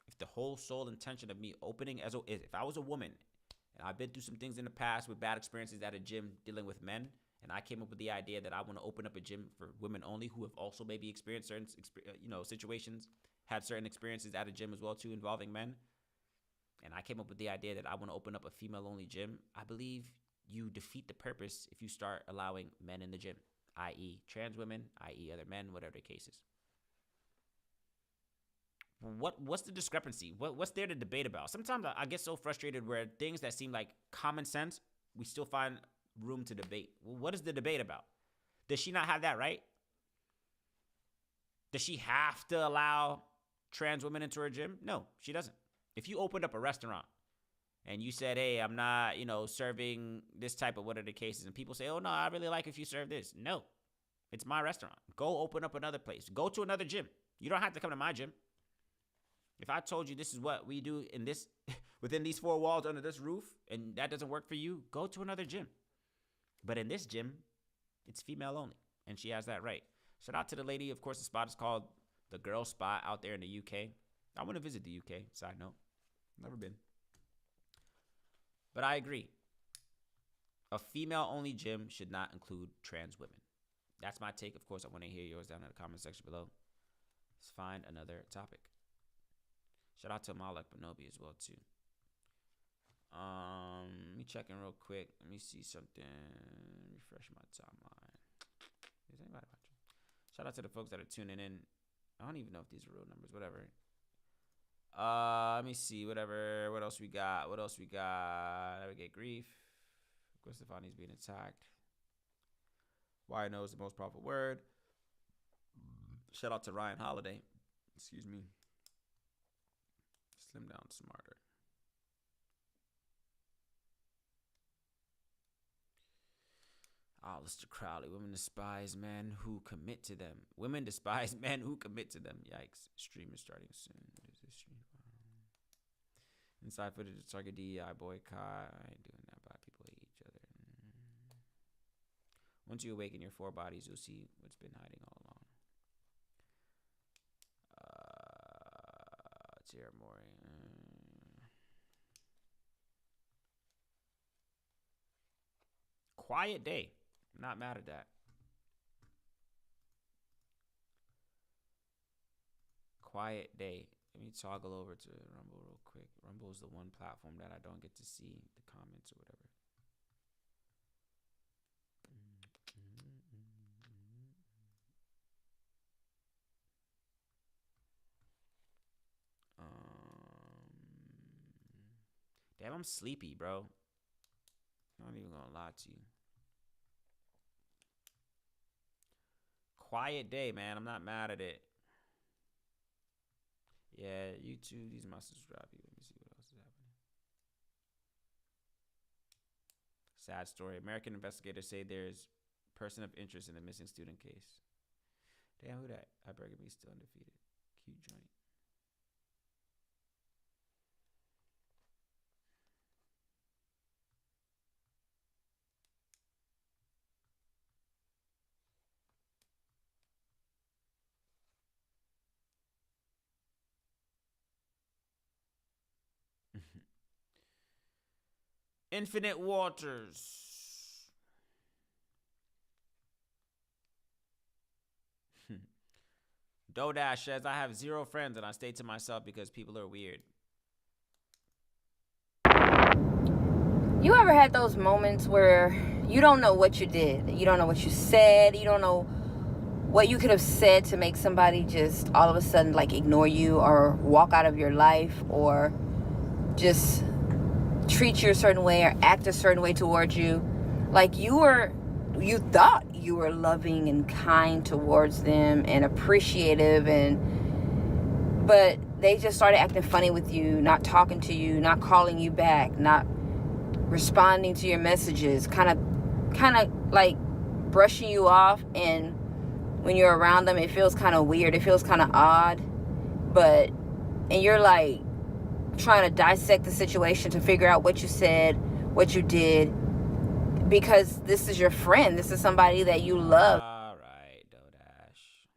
if the whole sole intention of me opening if I was a woman and I've been through some things in the past with bad experiences at a gym dealing with men, and I came up with the idea that I want to open up a gym for women only who have also maybe experienced certain situations, had certain experiences at a gym as well too involving men, and I came up with the idea that I want to open up a female-only gym, I believe you defeat the purpose if you start allowing men in the gym, i.e. trans women, i.e. other men, whatever the case is. What's the discrepancy? What's there to debate about? Sometimes I get so frustrated where things that seem like common sense, we still find room to debate. Well, what is the debate about? Does she not have that right? Does she have to allow trans women into her gym? No, she doesn't. If you opened up a restaurant and you said, hey, I'm not, serving this type of what are the cases, and people say, oh, no, I really like if you serve this. No, it's my restaurant. Go open up another place. Go to another gym. You don't have to come to my gym. If I told you this is what we do in this, within these 4 walls under this roof, and that doesn't work for you, go to another gym. But in this gym, it's female only, and she has that right. Shout out to the lady. Of course, the spot is called the Girl Spot out there in the UK. I want to visit the UK, side note. Never been. But I agree. A female-only gym should not include trans women. That's my take. Of course, I want to hear yours down in the comment section below. Let's find another topic. Shout out to Malek Benobi as well, too. Let me check in real quick. Let me see something. Refresh my timeline. Is anybody watching? Shout out to the folks that are tuning in. I don't even know if these are real numbers. Whatever. Let me see. Whatever. What else we got? Navigate grief. Gwen Stefani's being attacked. Why I know is the most powerful word. Shout out to Ryan Holiday. Excuse me. Slim down smarter. Aleister Crowley. Women despise men who commit to them. Women despise men who commit to them. Yikes. Stream is starting soon. What is this stream? Inside footage of target DEI boycott. I ain't doing that. Black people hate each other. Once you awaken your 4 bodies, you'll see what's been hiding all along. Tierra Mori. Quiet day. Not mad at that. Quiet day. Let me toggle over to Rumble real quick. Rumble is the one platform that I don't get to see the comments or whatever. Damn, I'm sleepy, bro. I'm not even gonna lie to you. Quiet day, man. I'm not mad at it. Yeah, YouTube, these my subscribe people. Let me see what else is happening. Sad story. American investigators say there's person of interest in the missing student case. Damn, who that? Hypergamy still undefeated. Cute joint. Infinite Waters. Dodash says, I have 0 friends and I stay to myself because people are weird. You ever had those moments where you don't know what you did? You don't know what you said. You don't know what you could have said to make somebody just all of a sudden like ignore you or walk out of your life or just treat you a certain way or act a certain way towards you. Like you thought you were loving and kind towards them and appreciative, but they just started acting funny with you, not talking to you, not calling you back, not responding to your messages, kind of like brushing you off. And when you're around them, it feels kind of weird, it feels kind of odd, and you're like trying to dissect the situation to figure out what you said, what you did, because this is your friend. This is somebody that you love. All right, Dodash.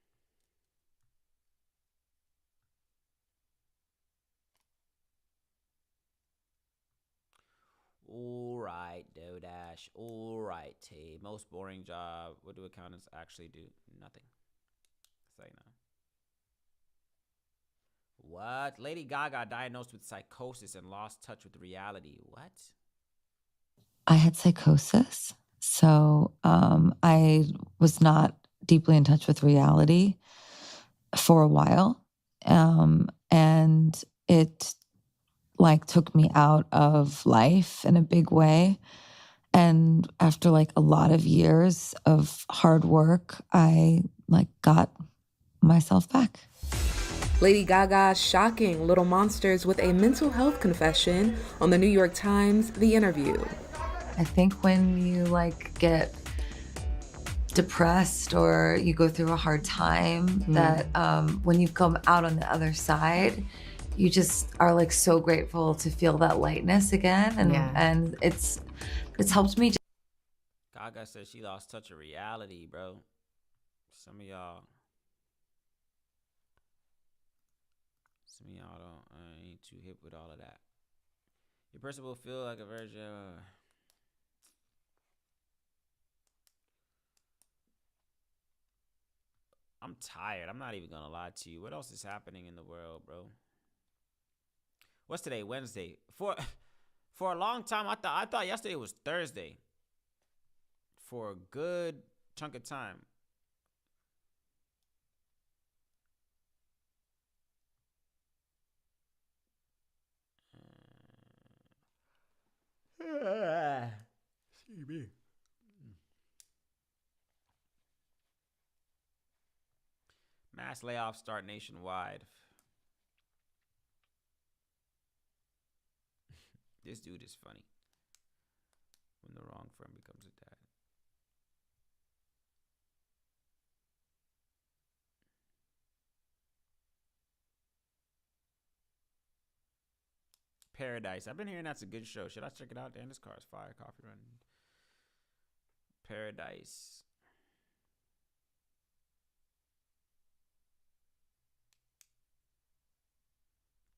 All right, Dodash. All right, T. Most boring job. What do accountants actually do? Nothing. Say no. What? Lady Gaga diagnosed with psychosis and lost touch with reality. What? I had psychosis. So I was not deeply in touch with reality for a while. And it like took me out of life in a big way. And after like a lot of years of hard work, I like got myself back. Lady Gaga's shocking Little Monsters with a mental health confession on the New York Times, The Interview. I think when you like get depressed or you go through a hard time, that when you come out on the other side, you just are like so grateful to feel that lightness again. And Yeah. and it's helped me. Gaga said she lost touch of reality, bro. Some of y'all don't ain't too hip with all of that. Your person will feel like a virgin. I'm tired. I'm not even gonna lie to you. What else is happening in the world, bro? What's today? Wednesday. For a long time, I thought yesterday was Thursday. For a good chunk of time. Excuse me. Mass layoffs start nationwide. This dude is funny. When the wrong friend becomes a dad. Paradise. I've been hearing that's a good show. Should I check it out? Damn, this car is fire. Coffee Run. Paradise.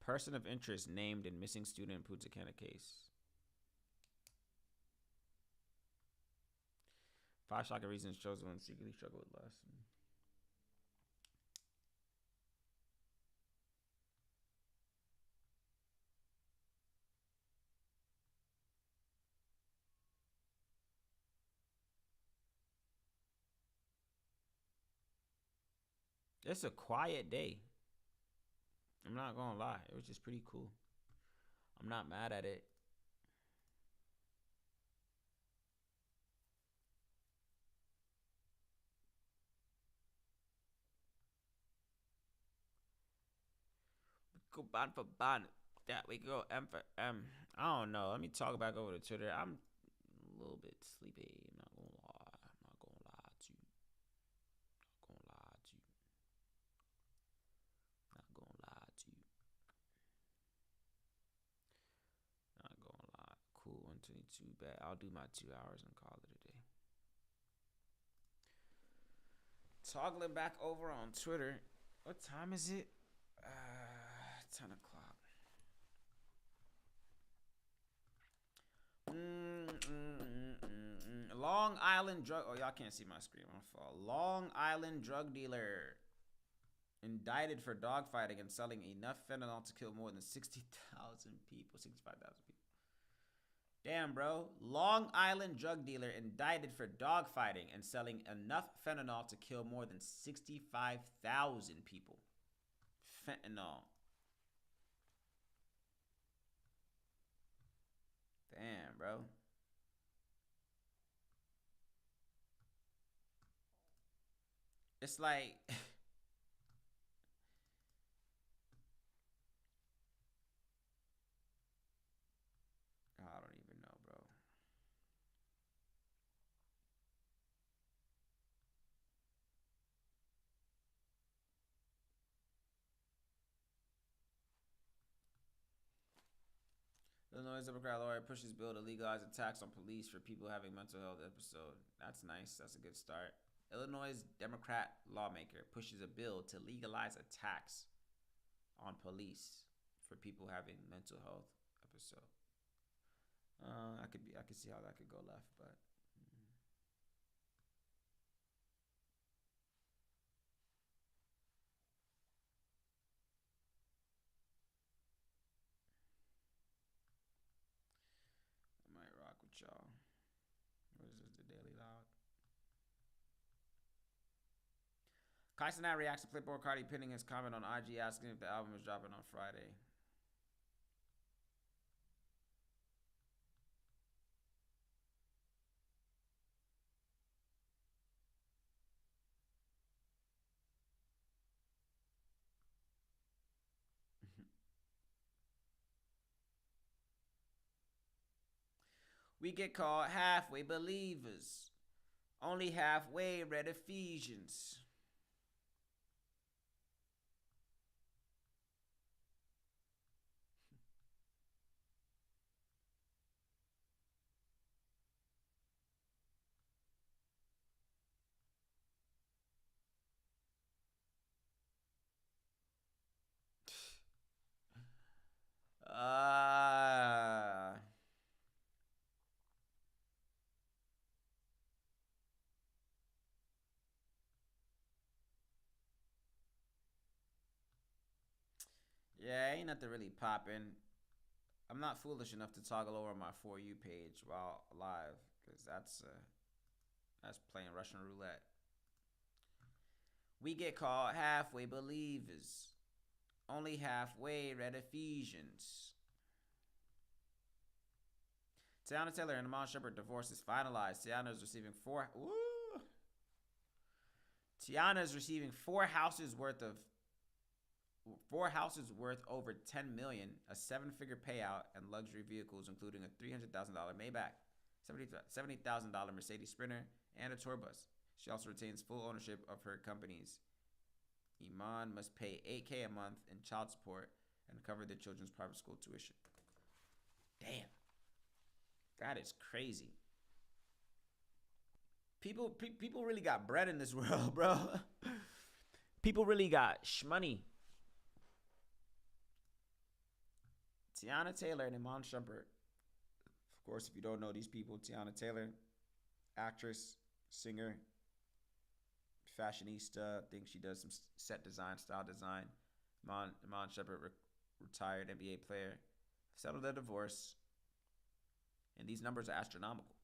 Person of interest named in missing student Punta Cana case. 5 shocking reasons chosen when secretly struggle with lust. It's a quiet day. I'm not gonna lie. It was just pretty cool. I'm not mad at it. Go bond for bond. That we go M for M. I don't know. Let me talk back over to Twitter. I'm a little bit sleepy. I'm not gonna lie. I'm not gonna lie to you. Not gonna lie to you. Not gonna lie to you. Not gonna lie. Cool. 122. Bet I'll do my 2 hours and call it a day. Toggling back over on Twitter. What time is it? 10 o'clock. Long Island drug. Oh, y'all can't see my screen. I'm gonna fall. Long Island drug dealer indicted for dogfighting and selling enough fentanyl to kill more than 60,000 people, 65,000 people. Damn, bro. Long Island drug dealer indicted for dogfighting and selling enough fentanyl to kill more than 65,000 people. Fentanyl. Damn, bro. It's like I don't even know, bro. Illinois Democrat lawyer pushes bill to legalize attacks on police for people having mental health episode. That's nice. That's a good start. Illinois Democrat lawmaker pushes a bill to legalize attacks on police for people having mental health episode. I could see how that could go left, but I might rock with y'all. What is this? The Daily Loud. Kai Cenat reacts to Playboy Cardi pinning his comment on IG asking if the album is dropping on Friday. We get called halfway believers. Only halfway read Ephesians. Yeah, ain't nothing really popping. I'm not foolish enough to toggle over my For You page while live, because that's playing Russian roulette. We get caught halfway believers, only halfway read Ephesians. Tiana Taylor and Amon Shepard divorce is finalized. Tiana is receiving four houses worth over $10 million, a seven-figure payout, and luxury vehicles, including a $300,000 Maybach, $70,000 Mercedes Sprinter, and a tour bus. She also retains full ownership of her companies. Iman must pay $8K a month in child support and cover the children's private school tuition. Damn. That is crazy. People really got bread in this world, bro. People really got shmoney. Tiana Taylor and Iman Shumpert. Of course, if you don't know these people, Tiana Taylor, actress, singer, fashionista. I think she does some set design, style design. Iman Shumpert, retired NBA player, settled a divorce. And these numbers are astronomical.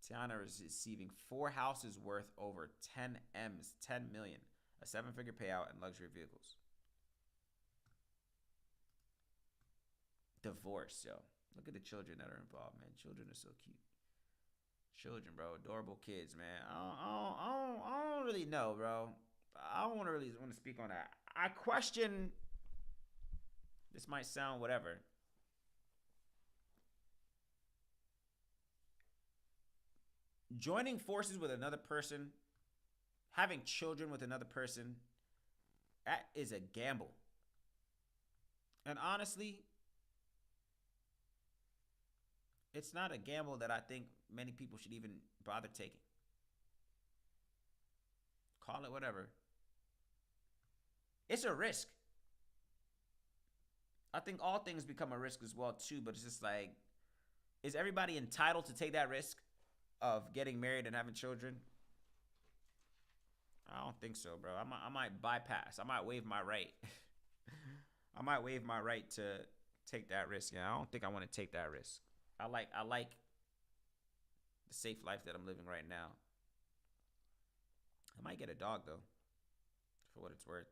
Tiana is receiving four houses worth over 10 M's, 10 million, a seven-figure payout, and luxury vehicles. Divorce, yo. Look at the children that are involved, man. Children are so cute. Children, bro. Adorable kids, man. I don't really know, bro. I don't want to speak on that. I question. This might sound whatever. Joining forces with another person, having children with another person, that is a gamble. And honestly, it's not a gamble that I think many people should even bother taking. Call it whatever. It's a risk. I think all things become a risk as well too, but it's just like, is everybody entitled to take that risk of getting married and having children? I don't think so, bro. I might bypass. I might waive my right. I might waive my right to take that risk. Yeah, I don't think I want to take that risk. I like the safe life that I'm living right now. I might get a dog though, for what it's worth.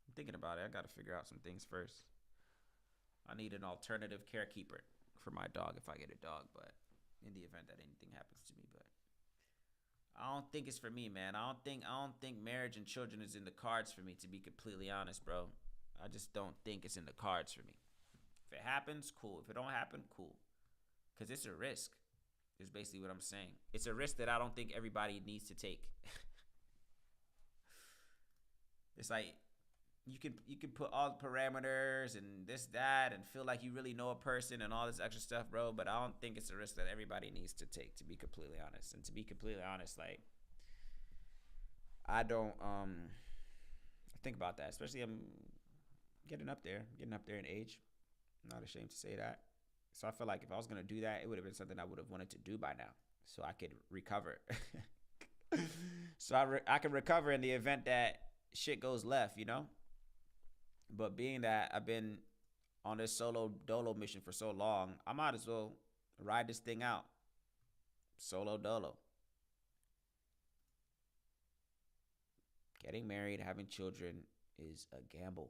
I'm thinking about it. I got to figure out some things first. I need an alternative carekeeper for my dog if I get a dog, but in the event that anything happens to me. But I don't think it's for me, man. I don't think marriage and children is in the cards for me, to be completely honest, bro. I just don't think it's in the cards for me. If it happens, cool. If it don't happen, cool. Because it's a risk, is basically what I'm saying. It's a risk that I don't think everybody needs to take. It's like you can put all the parameters and this, that, and feel like you really know a person and all this extra stuff, bro. But I don't think it's a risk that everybody needs to take, to be completely honest. And to be completely honest, like, I don't think about that. Especially I'm getting up there in age. I'm not ashamed to say that. So I feel like if I was going to do that, it would have been something I would have wanted to do by now, so I could recover. So I could recover in the event that shit goes left, you know? But being that I've been on this solo dolo mission for so long, I might as well ride this thing out. Solo dolo. Getting married, having children is a gamble.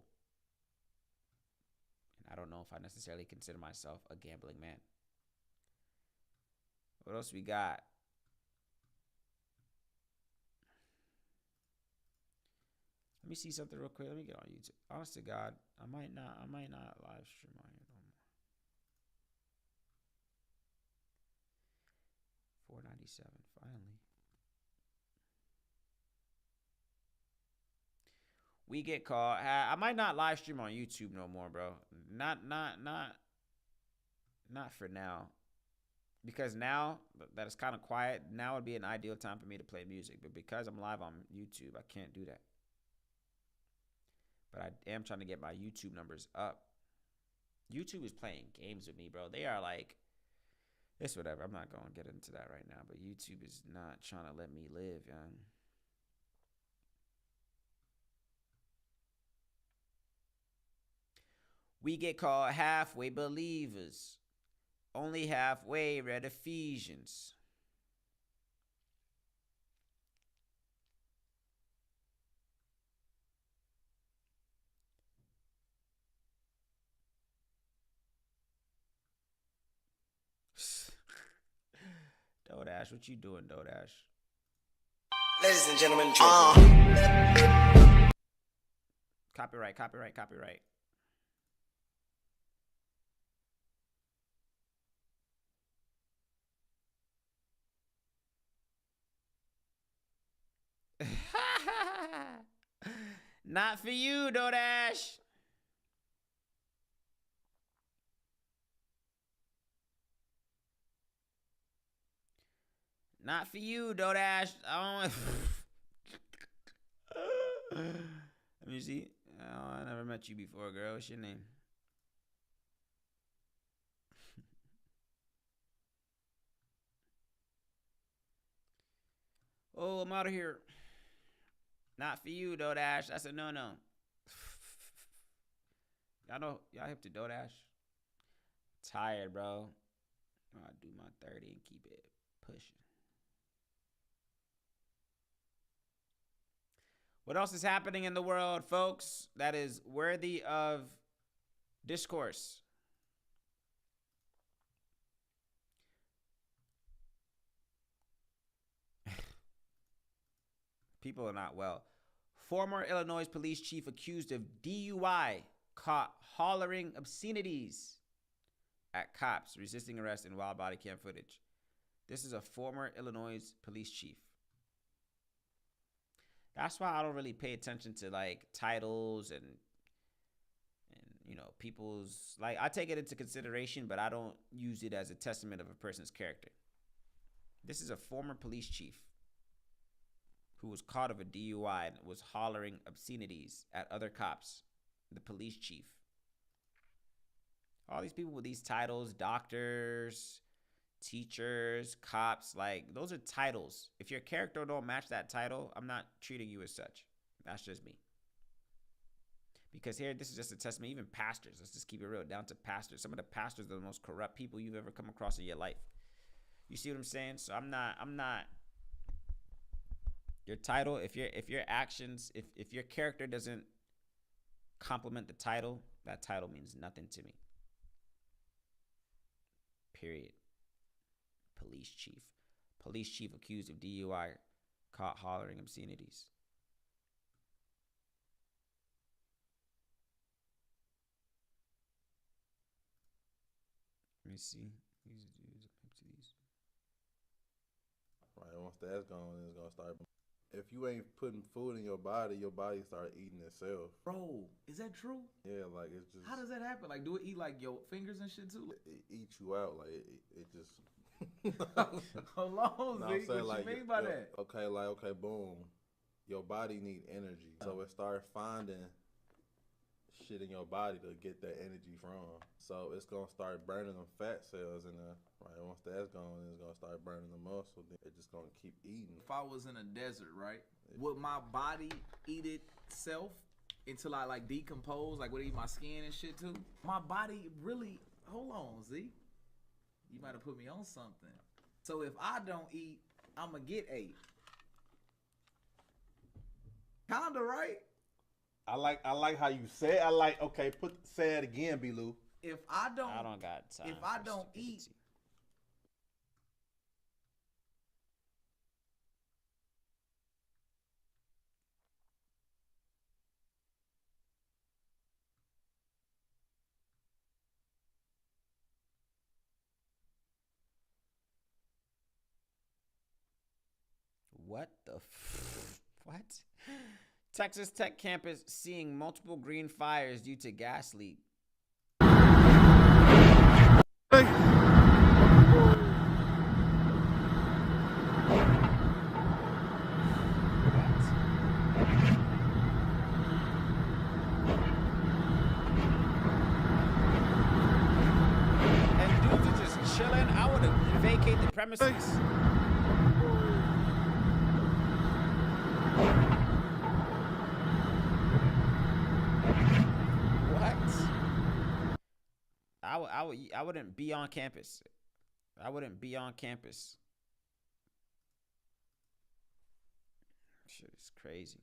I don't know if I necessarily consider myself a gambling man. What else we got? Let me see something real quick. Let me get on YouTube. Honest to God, I might not live stream on here no more. 497, finally. We get caught. I might not live stream on YouTube no more, bro. Not for now. Because now that it's kind of quiet, now would be an ideal time for me to play music. But because I'm live on YouTube, I can't do that. But I am trying to get my YouTube numbers up. YouTube is playing games with me, bro. They are like, it's whatever. I'm not going to get into that right now. But YouTube is not trying to let me live, young. We get called halfway believers. Only halfway read Ephesians. Dodash, what you doing, Dodash? Ladies and gentlemen, Copyright, copyright, copyright. Not for you, Dodash. Not for you, Dodash. I don't. Let me see. Oh, I never met you before, girl. What's your name? Oh, I'm out of here. Not for you, Dodash. That's a no-no. Y'all know, y'all hip to Dodash? Tired, bro. I'll do my 30 and keep it pushing. What else is happening in the world, folks, that is worthy of discourse? People are not well. Former Illinois police chief accused of DUI caught hollering obscenities at cops resisting arrest in wild body cam footage. This is a former Illinois police chief. That's why I don't really pay attention to like titles and you know, people's, like, I take it into consideration, but I don't use it as a testament of a person's character. This is a former police chief who was caught of a DUI and was hollering obscenities at other cops, the police chief. All these people with these titles, doctors, teachers, cops, like, those are titles. If your character don't match that title, I'm not treating you as such. That's just me. Because here, this is just a testament. Even pastors, let's just keep it real, down to pastors. Some of the pastors are the most corrupt people you've ever come across in your life. You see what I'm saying? So I'm not your title, if your actions, if your character doesn't complement the title, that title means nothing to me. Period. Police chief. Police chief accused of DUI caught hollering obscenities. Let me see. Right, once that's gone, it's gonna start. If you ain't putting food in your body start eating itself. Bro, is that true? Yeah, like it's just. How does that happen? Like, do it eat like your fingers and shit too? It eats you out, like it just. Hold on, no, Z. What like, you mean by that? Okay, boom. Your body need energy, so it start finding shit in your body to get that energy from. So it's gonna start burning them fat cells in there. Right, once that's gone, it's gonna start burning the muscle. Then it's just gonna keep eating. If I was in a desert, right, would my body eat itself until I like decompose? Like, would it eat my skin and shit too? My body really. Hold on, Z. You might have put me on something. So if I don't eat, I'ma get ate. Kinda right. I like how you say it. Say it again, B-Lou. If I don't got time. If I don't eat. What the what? Texas Tech campus seeing multiple green fires due to gas leak. And dudes are just chilling. I would have vacated the premises. I wouldn't be on campus. I wouldn't be on campus. Shit is crazy.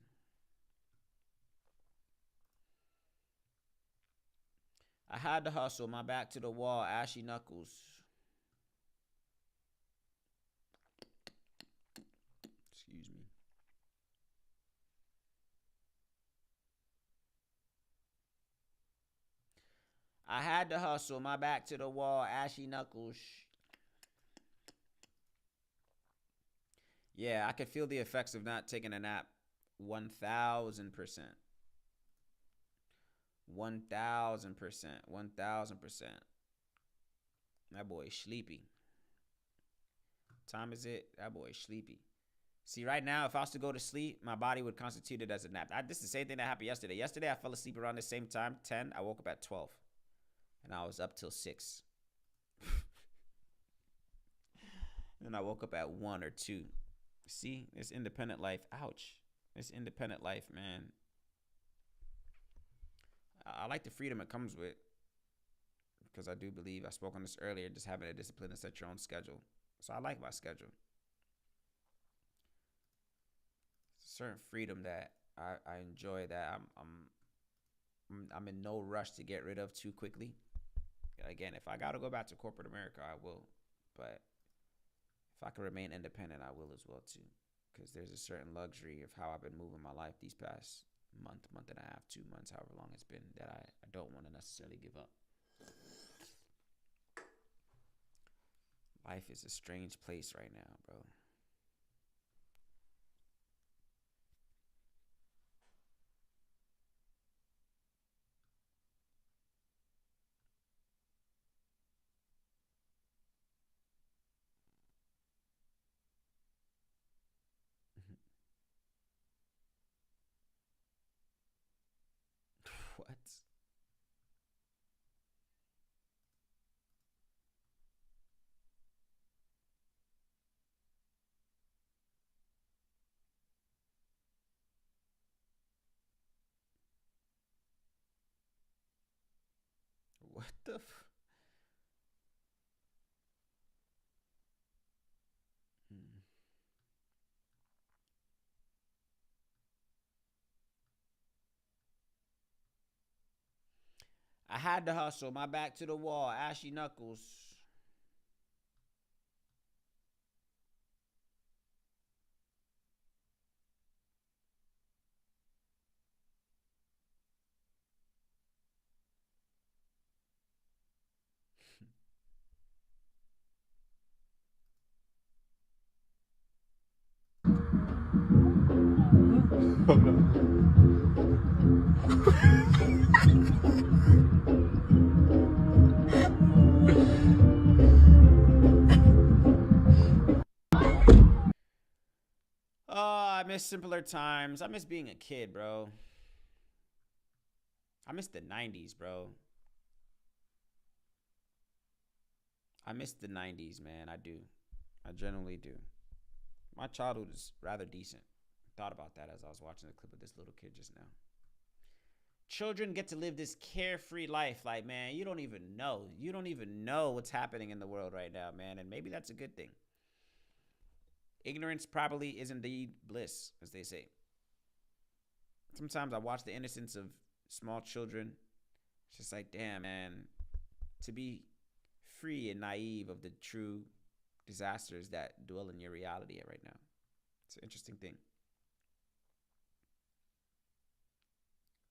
I had to hustle, my back to the wall, ashy knuckles. Excuse me. I had to hustle, my back to the wall, ashy knuckles. Yeah, I could feel the effects of not taking a nap. 1,000%. 1,000%. 1,000%. That boy sleepy. Time is it? That boy sleepy. See, right now, if I was to go to sleep, my body would constitute it as a nap. This is the same thing that happened yesterday. Yesterday, I fell asleep around the same time, 10. I woke up at 12. And I was up till 6. And I woke up at 1 or 2. See, it's independent life. Ouch. It's independent life, man. I like the freedom it comes with. Because I do believe, I spoke on this earlier, just having a discipline to set your own schedule. So I like my schedule. It's a certain freedom that I enjoy, that I'm in no rush to get rid of too quickly. Again, if I got to go back to corporate America, I will. But if I can remain independent, I will as well too. Because there's a certain luxury of how I've been moving my life these past month and a half, 2 months, however long it's been, that I don't want to necessarily give up. Life is a strange place right now, bro. What? What the I had to hustle, my back to the wall, ashy knuckles. Oh, I miss simpler times. I miss being a kid, bro. I miss the 90s, bro. I miss the 90s, man. I do. I genuinely do. My childhood is rather decent. Thought about that as I was watching the clip of this little kid just now. Children get to live this carefree life. Like, man, you don't even know. You don't even know what's happening in the world right now, man. And maybe that's a good thing. Ignorance probably is indeed bliss, as they say. Sometimes I watch the innocence of small children. It's just like, damn, man. To be free and naive of the true disasters that dwell in your reality right now. It's an interesting thing.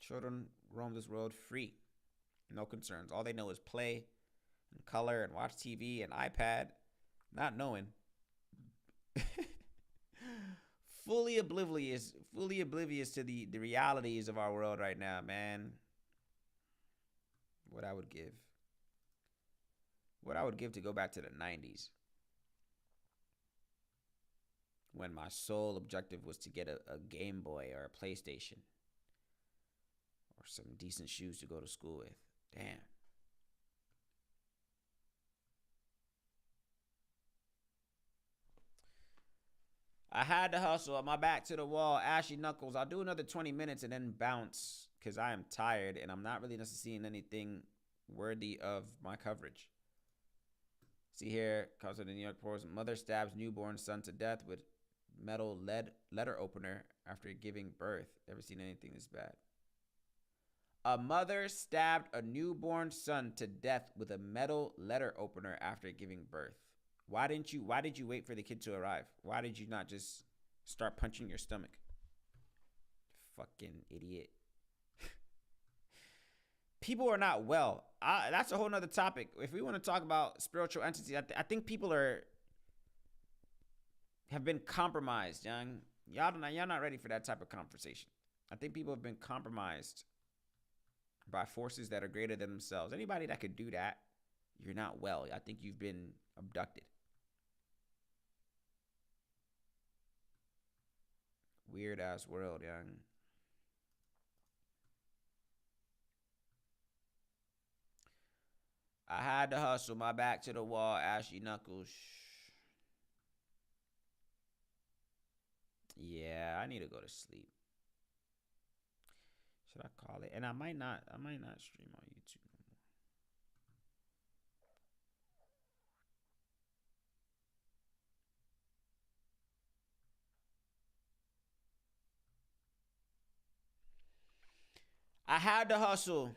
Children roam this world free. No concerns. All they know is play and color and watch TV and iPad. Not knowing. fully oblivious to the realities of our world right now, man. What I would give to go back to the 90s, when my sole objective was to get a Game Boy or a PlayStation or some decent shoes to go to school with. Damn. I had to hustle, my back to the wall, ashy knuckles. I'll do another 20 minutes and then bounce because I am tired and I'm not really necessarily seeing anything worthy of my coverage. See here, comes to the New York Post. Mother stabs newborn son to death with metal lead letter opener after giving birth. Ever seen anything this bad? A mother stabbed a newborn son to death with a metal letter opener after giving birth. Why did you wait for the kid to arrive? Why did you not just start punching your stomach? Fucking idiot. People are not well. That's a whole nother topic. If we want to talk about spiritual entities, I think people have been compromised, young. Y'all not ready for that type of conversation. I think people have been compromised by forces that are greater than themselves. Anybody that could do that, you're not well. I think you've been abducted. Weird ass world, young. I had to hustle, my back to the wall, ashy knuckles. Yeah, I need to go to sleep. Should I call it? And I might not stream on YouTube no more. I had to hustle.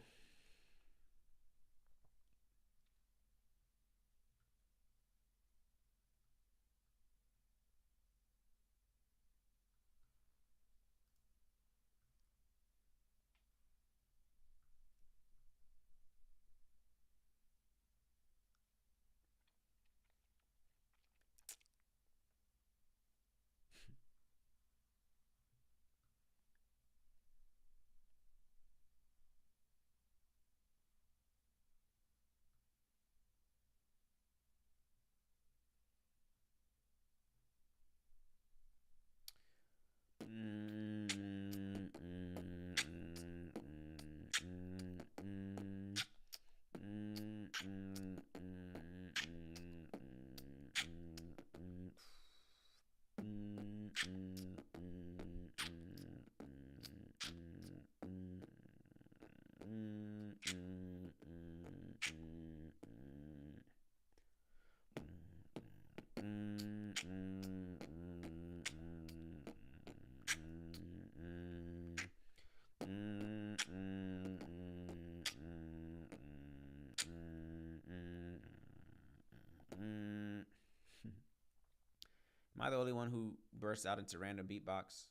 Am I the only one who bursts out into random beatbox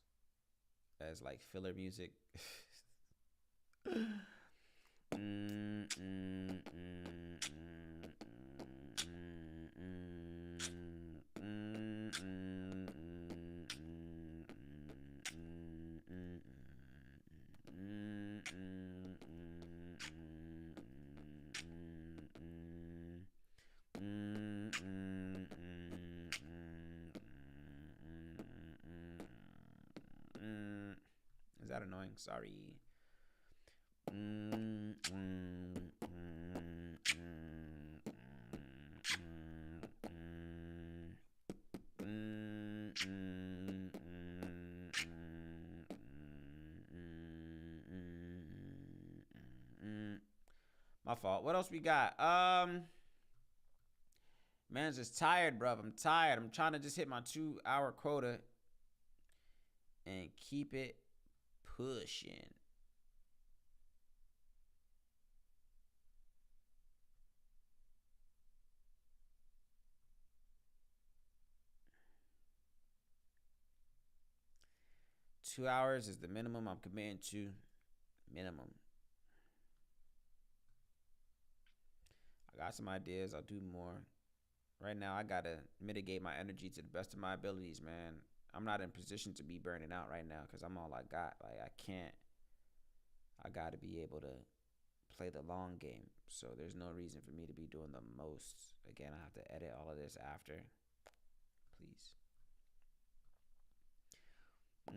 as like filler music? Is that annoying? Sorry. My fault. What else we got? Man's just tired, bruv. I'm tired. I'm trying to just hit my 2-hour quota and keep it pushing. Two hours is the minimum I'm committing to. Minimum. I got some ideas. I'll do more. Right now, I gotta mitigate my energy to the best of my abilities, man. I'm not in position to be burning out right now because I'm all I got. Like, I can't. I gotta be able to play the long game. So there's no reason for me to be doing the most. Again, I have to edit all of this after. Please. Let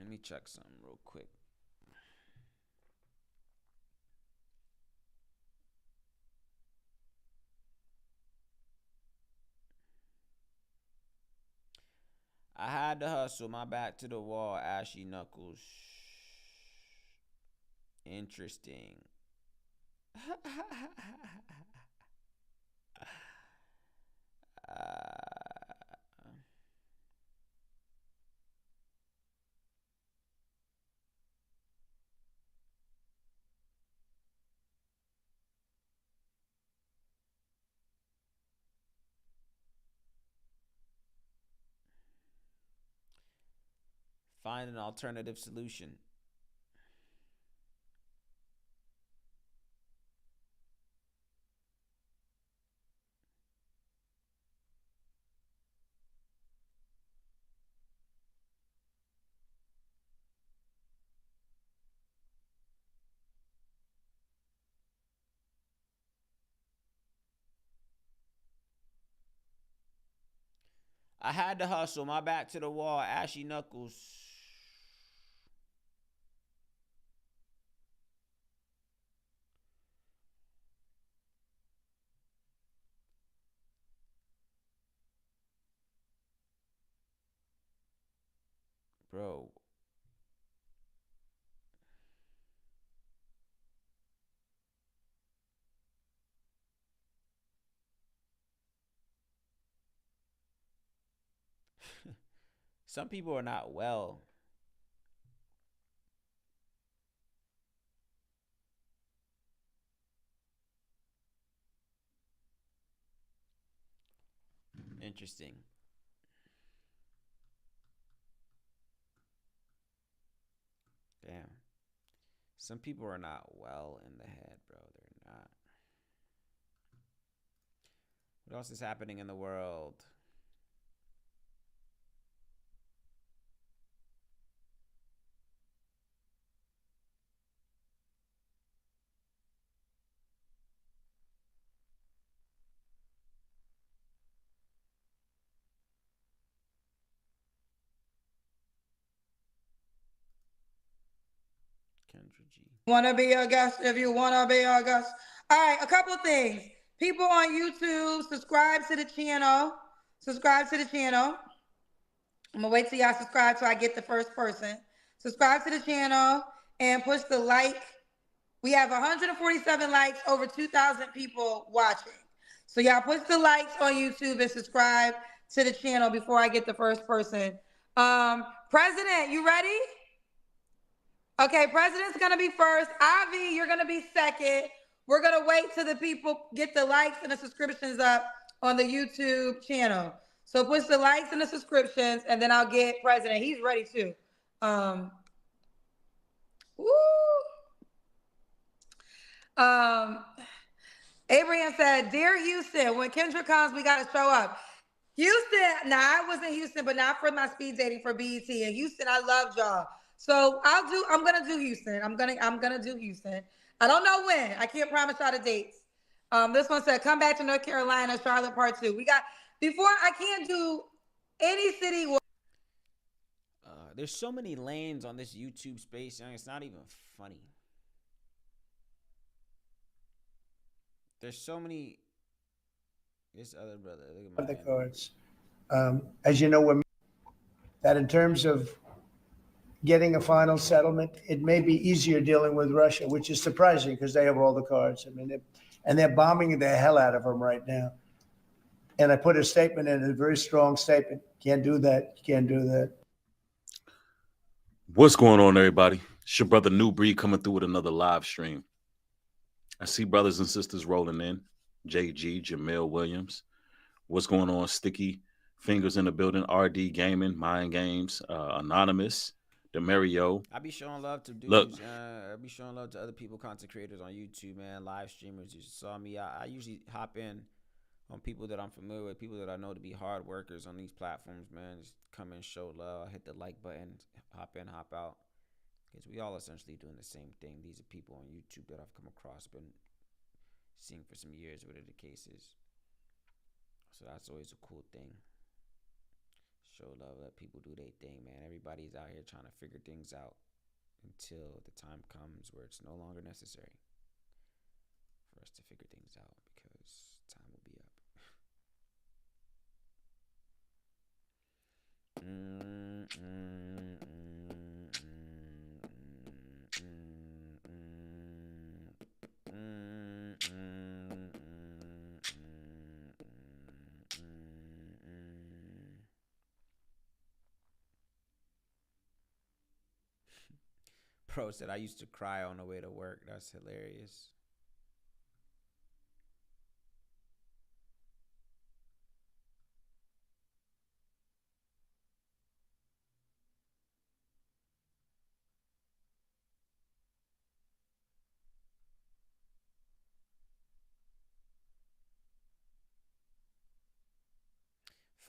me check something real quick. I had to hustle, my back to the wall, ashy knuckles. Interesting. Find an alternative solution. I had to hustle. My back to the wall. Ashy knuckles. Bro. Some people are not well. Interesting. Damn. Some people are not well in the head, bro. They're not. What else is happening in the world? Kendra G. Want to be a guest if you want to be a guest. All right, a couple of things. People on YouTube, subscribe to the channel. Subscribe to the channel. I'm going to wait till y'all subscribe till I get the first person. Subscribe to the channel and push the like. We have 147 likes, over 2,000 people watching. So y'all push the likes on YouTube and subscribe to the channel before I get the first person. President, you ready? Okay, President's gonna be first. Avi, you're gonna be second. We're gonna wait till the people get the likes and the subscriptions up on the YouTube channel. So push the likes and the subscriptions, and then I'll get President. He's ready too. Abraham said, "Dear Houston, when Kendra comes, we gotta show up." Houston, nah, I was in Houston, but not for my speed dating for BET. And Houston, I love y'all. So I'm gonna do Houston. I'm gonna do Houston. I don't know when. I can't promise y'all the dates. This one said, come back to North Carolina, Charlotte Part 2. We got, before, I can't do any city. There's so many lanes on this YouTube space, and it's not even funny. There's so many. This other brother, look at my the cards. As you know, that in terms of getting a final settlement, it may be easier dealing with Russia, which is surprising because they have all the cards. I mean, they're bombing the hell out of them right now. And I put a statement in, a very strong statement. Can't do that. Can't do that. What's going on, everybody? It's your brother New Breed coming through with another live stream. I see brothers and sisters rolling in. JG, Jamel Williams. What's going on? Sticky Fingers in the building. RD Gaming, Mind Games, Anonymous, Demario. I be showing love to dudes. I be showing love to other people, content creators on YouTube, man. Live streamers. You saw me. I usually hop in on people that I'm familiar with, people that I know to be hard workers on these platforms, man. Just come in, show love. I hit the like button, hop in, hop out. Because we all essentially doing the same thing. These are people on YouTube that I've come across, been seeing for some years, whatever the case is. So that's always a cool thing. Show love, let people do their thing, man. Everybody's out here trying to figure things out until the time comes where it's no longer necessary for us to figure things out, because time will be up. Pro said I used to cry on the way to work. That's hilarious.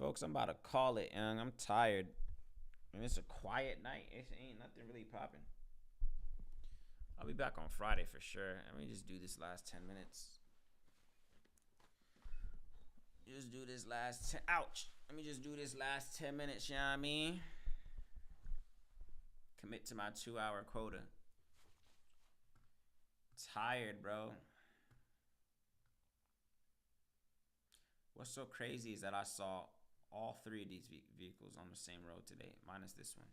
Folks, I'm about to call it, young. I'm tired. And it's a quiet night. It ain't nothing really popping. I'll be back on Friday for sure. Let me just do this last 10 minutes. Just do this last 10. Ouch. Let me just do this last 10 minutes, you know what I mean? Commit to my 2-hour quota. Tired, bro. What's so crazy is that I saw all 3 of these vehicles on the same road today, minus this one.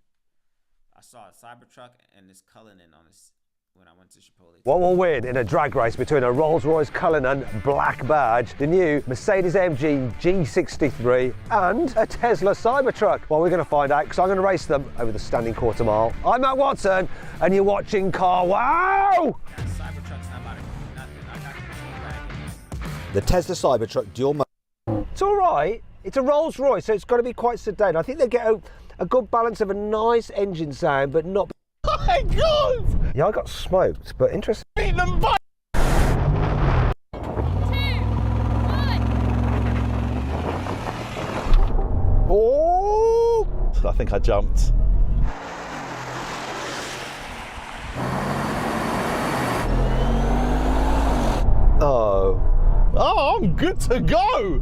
I saw a Cybertruck and this Cullinan on this when I went to Chipotle. What will win in a drag race between a Rolls-Royce Cullinan black badge, the new Mercedes-AMG G63 and a Tesla Cybertruck? Well, we're going to find out because I'm going to race them over the standing quarter mile. I'm Matt Watson and you're watching Car Wow! Cybertruck's not about nothing. I got control back. The Tesla Cybertruck dual mode. It's all right. It's a Rolls-Royce, so it's got to be quite sedan. I think they get a good balance of a nice engine sound, but not... Oh my God! Yeah, I got smoked, but interesting. Beat them both! 2, 1. Oh! I think I jumped. Oh. Oh, I'm good to go!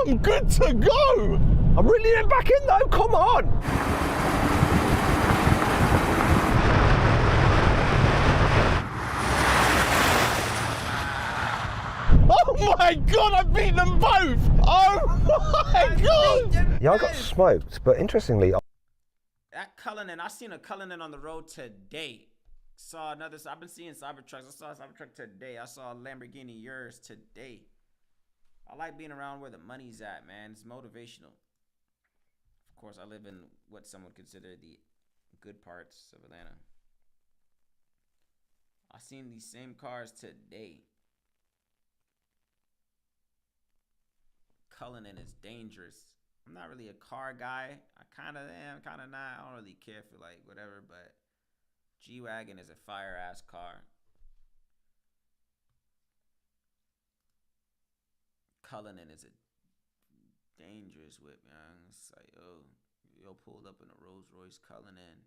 I'm good to go! I'm really getting back in though, come on! Oh my God, I beat them both! Oh my God! Yeah, I got smoked, but interestingly... That Cullinan, I seen a Cullinan on the road today. Saw another, I've been seeing Cybertrucks. I saw a Cybertruck today. I saw a Lamborghini Urus today. I like being around where the money's at, man. It's motivational. Of course, I live in what some would consider the good parts of Atlanta. I seen these same cars today. Cullinan is dangerous. I'm not really a car guy. I kind of am, kind of not. I don't really care for like whatever, but G-Wagon is a fire-ass car. Cullinan is a dangerous whip, man. It's like, yo pulled up in a Rolls Royce Cullinan.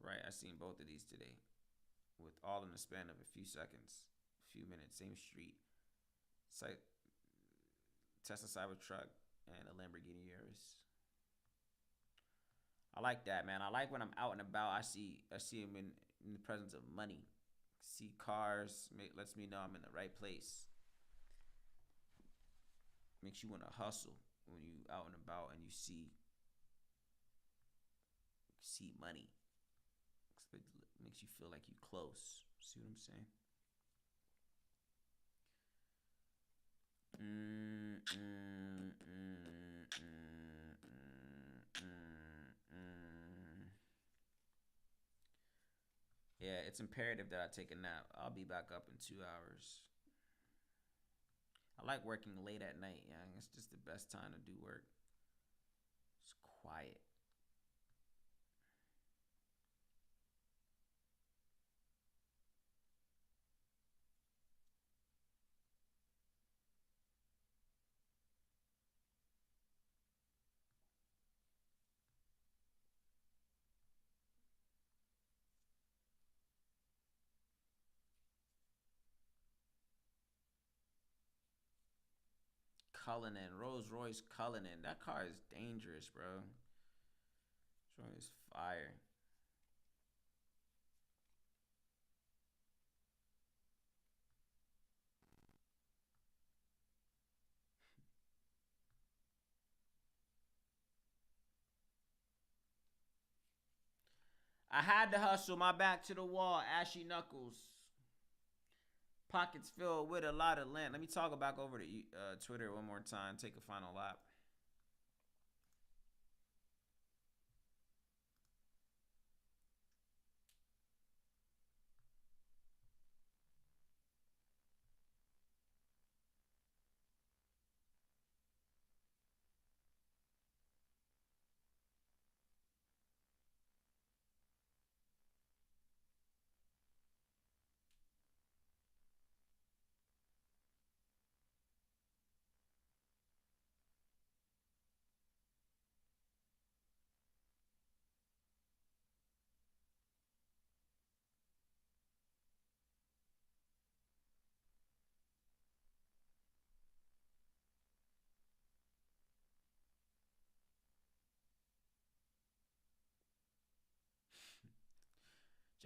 Right, I seen both of these today, with all in the span of a few seconds, a few minutes, same street. It's like Tesla Cybertruck and a Lamborghini Urus. I like that, man. I like when I'm out and about. I see them in the presence of money. See cars, lets me know I'm in the right place. Makes you want to hustle when you out and about and you see money. Makes you feel like you close. See what I'm saying? Yeah, it's imperative that I take a nap. I'll be back up in 2 hours. I like working late at night, yeah. It's just the best time to do work. It's quiet. Cullinan, Rolls Royce Cullinan. That car is dangerous, bro. This is fire. I had to hustle. My back to the wall. Ashy knuckles. Pockets filled with a lot of lint. Let me toggle back over to Twitter one more time. Take a final lap.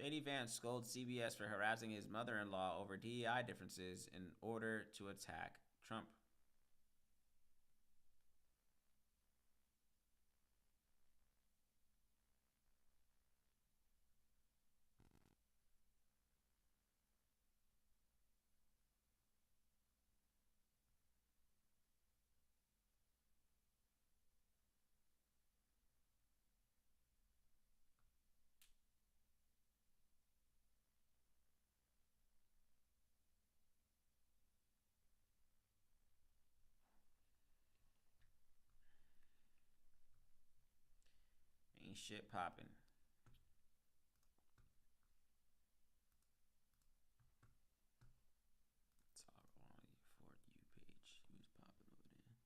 JD Vance scolds CBS for harassing his mother-in-law over DEI differences in order to attack Trump. Ain't shit popping. Toggle on your For You page. Who's popping over there?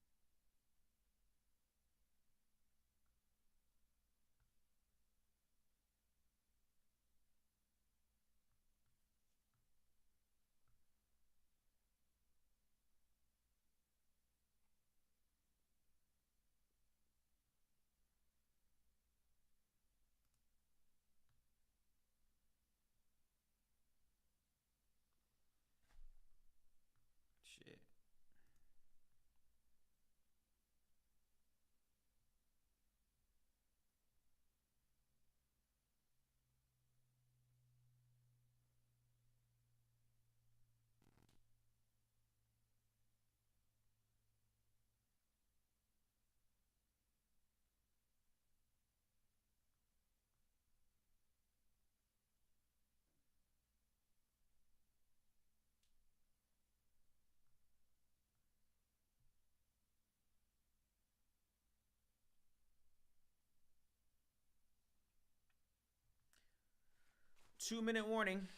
Shit. Two-minute warning.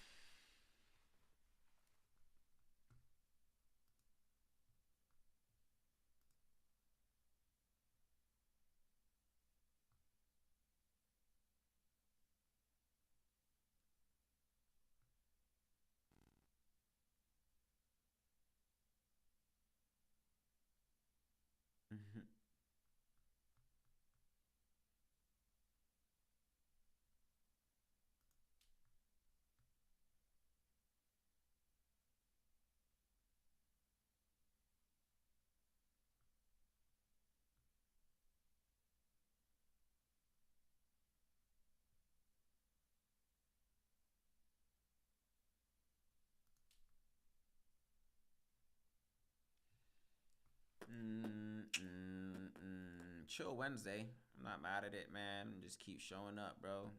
Chill Wednesday. I'm not mad at it, man. Just keep showing up, bro.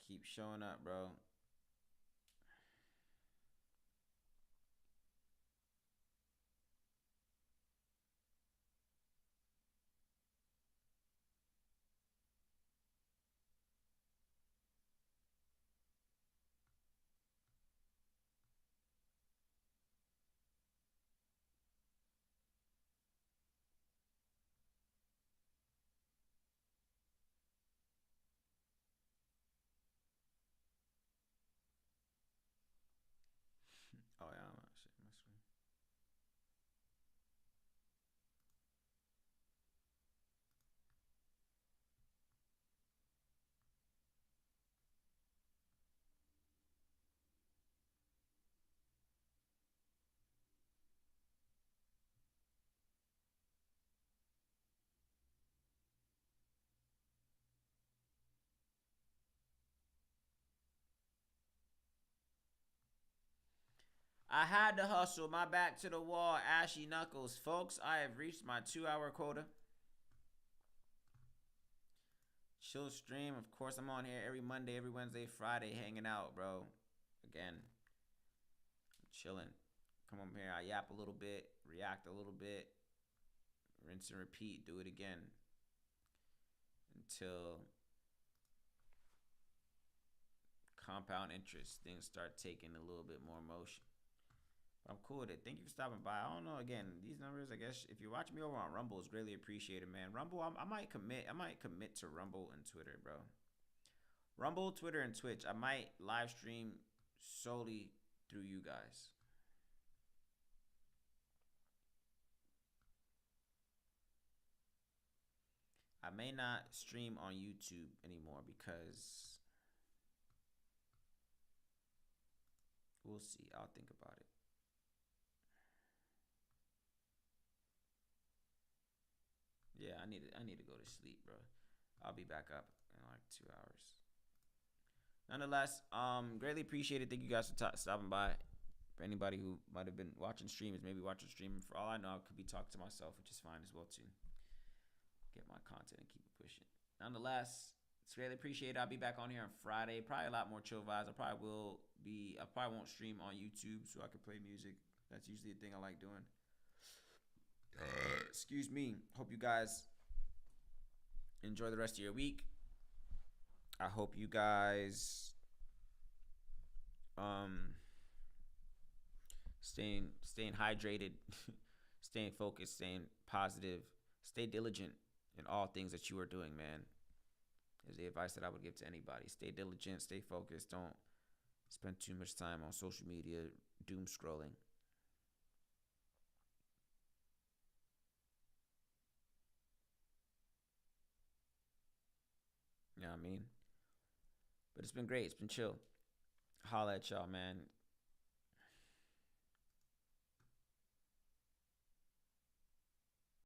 Keep showing up, bro. I had to hustle. My back to the wall, ashy knuckles. Folks, I have reached my 2-hour quota. Chill stream. Of course, I'm on here every Monday, every Wednesday, Friday, hanging out, bro. Again, I'm chilling. Come on here. I yap a little bit, react a little bit, rinse and repeat, do it again until compound interest, things start taking a little bit more motion. I'm cool with it. Thank you for stopping by. I don't know. Again, these numbers, I guess, if you're watching me over on Rumble, it's greatly appreciated, man. Rumble, I might commit. I might commit to Rumble and Twitter, bro. Rumble, Twitter, and Twitch. I might live stream solely through you guys. I may not stream on YouTube anymore because we'll see. I'll think about it. Yeah, I need to go to sleep, bro. I'll be back up in like 2 hours. Nonetheless, greatly appreciated. Thank you guys for stopping by. For anybody who might have been watching streams, maybe watching stream. For all I know, I could be talking to myself, which is fine as well too. Get my content and keep it pushing. Nonetheless, it's greatly appreciated. I'll be back on here on Friday. Probably a lot more chill vibes. I probably won't stream on YouTube so I can play music. That's usually a thing I like doing. Excuse me. Hope you guys enjoy the rest of your week. I hope you guys staying hydrated, staying focused, staying positive, stay diligent in all things that you are doing, man. Is the advice that I would give to anybody. Stay diligent, stay focused. Don't spend too much time on social media doom scrolling. You know what I mean? But it's been great. It's been chill. Holla at y'all, man.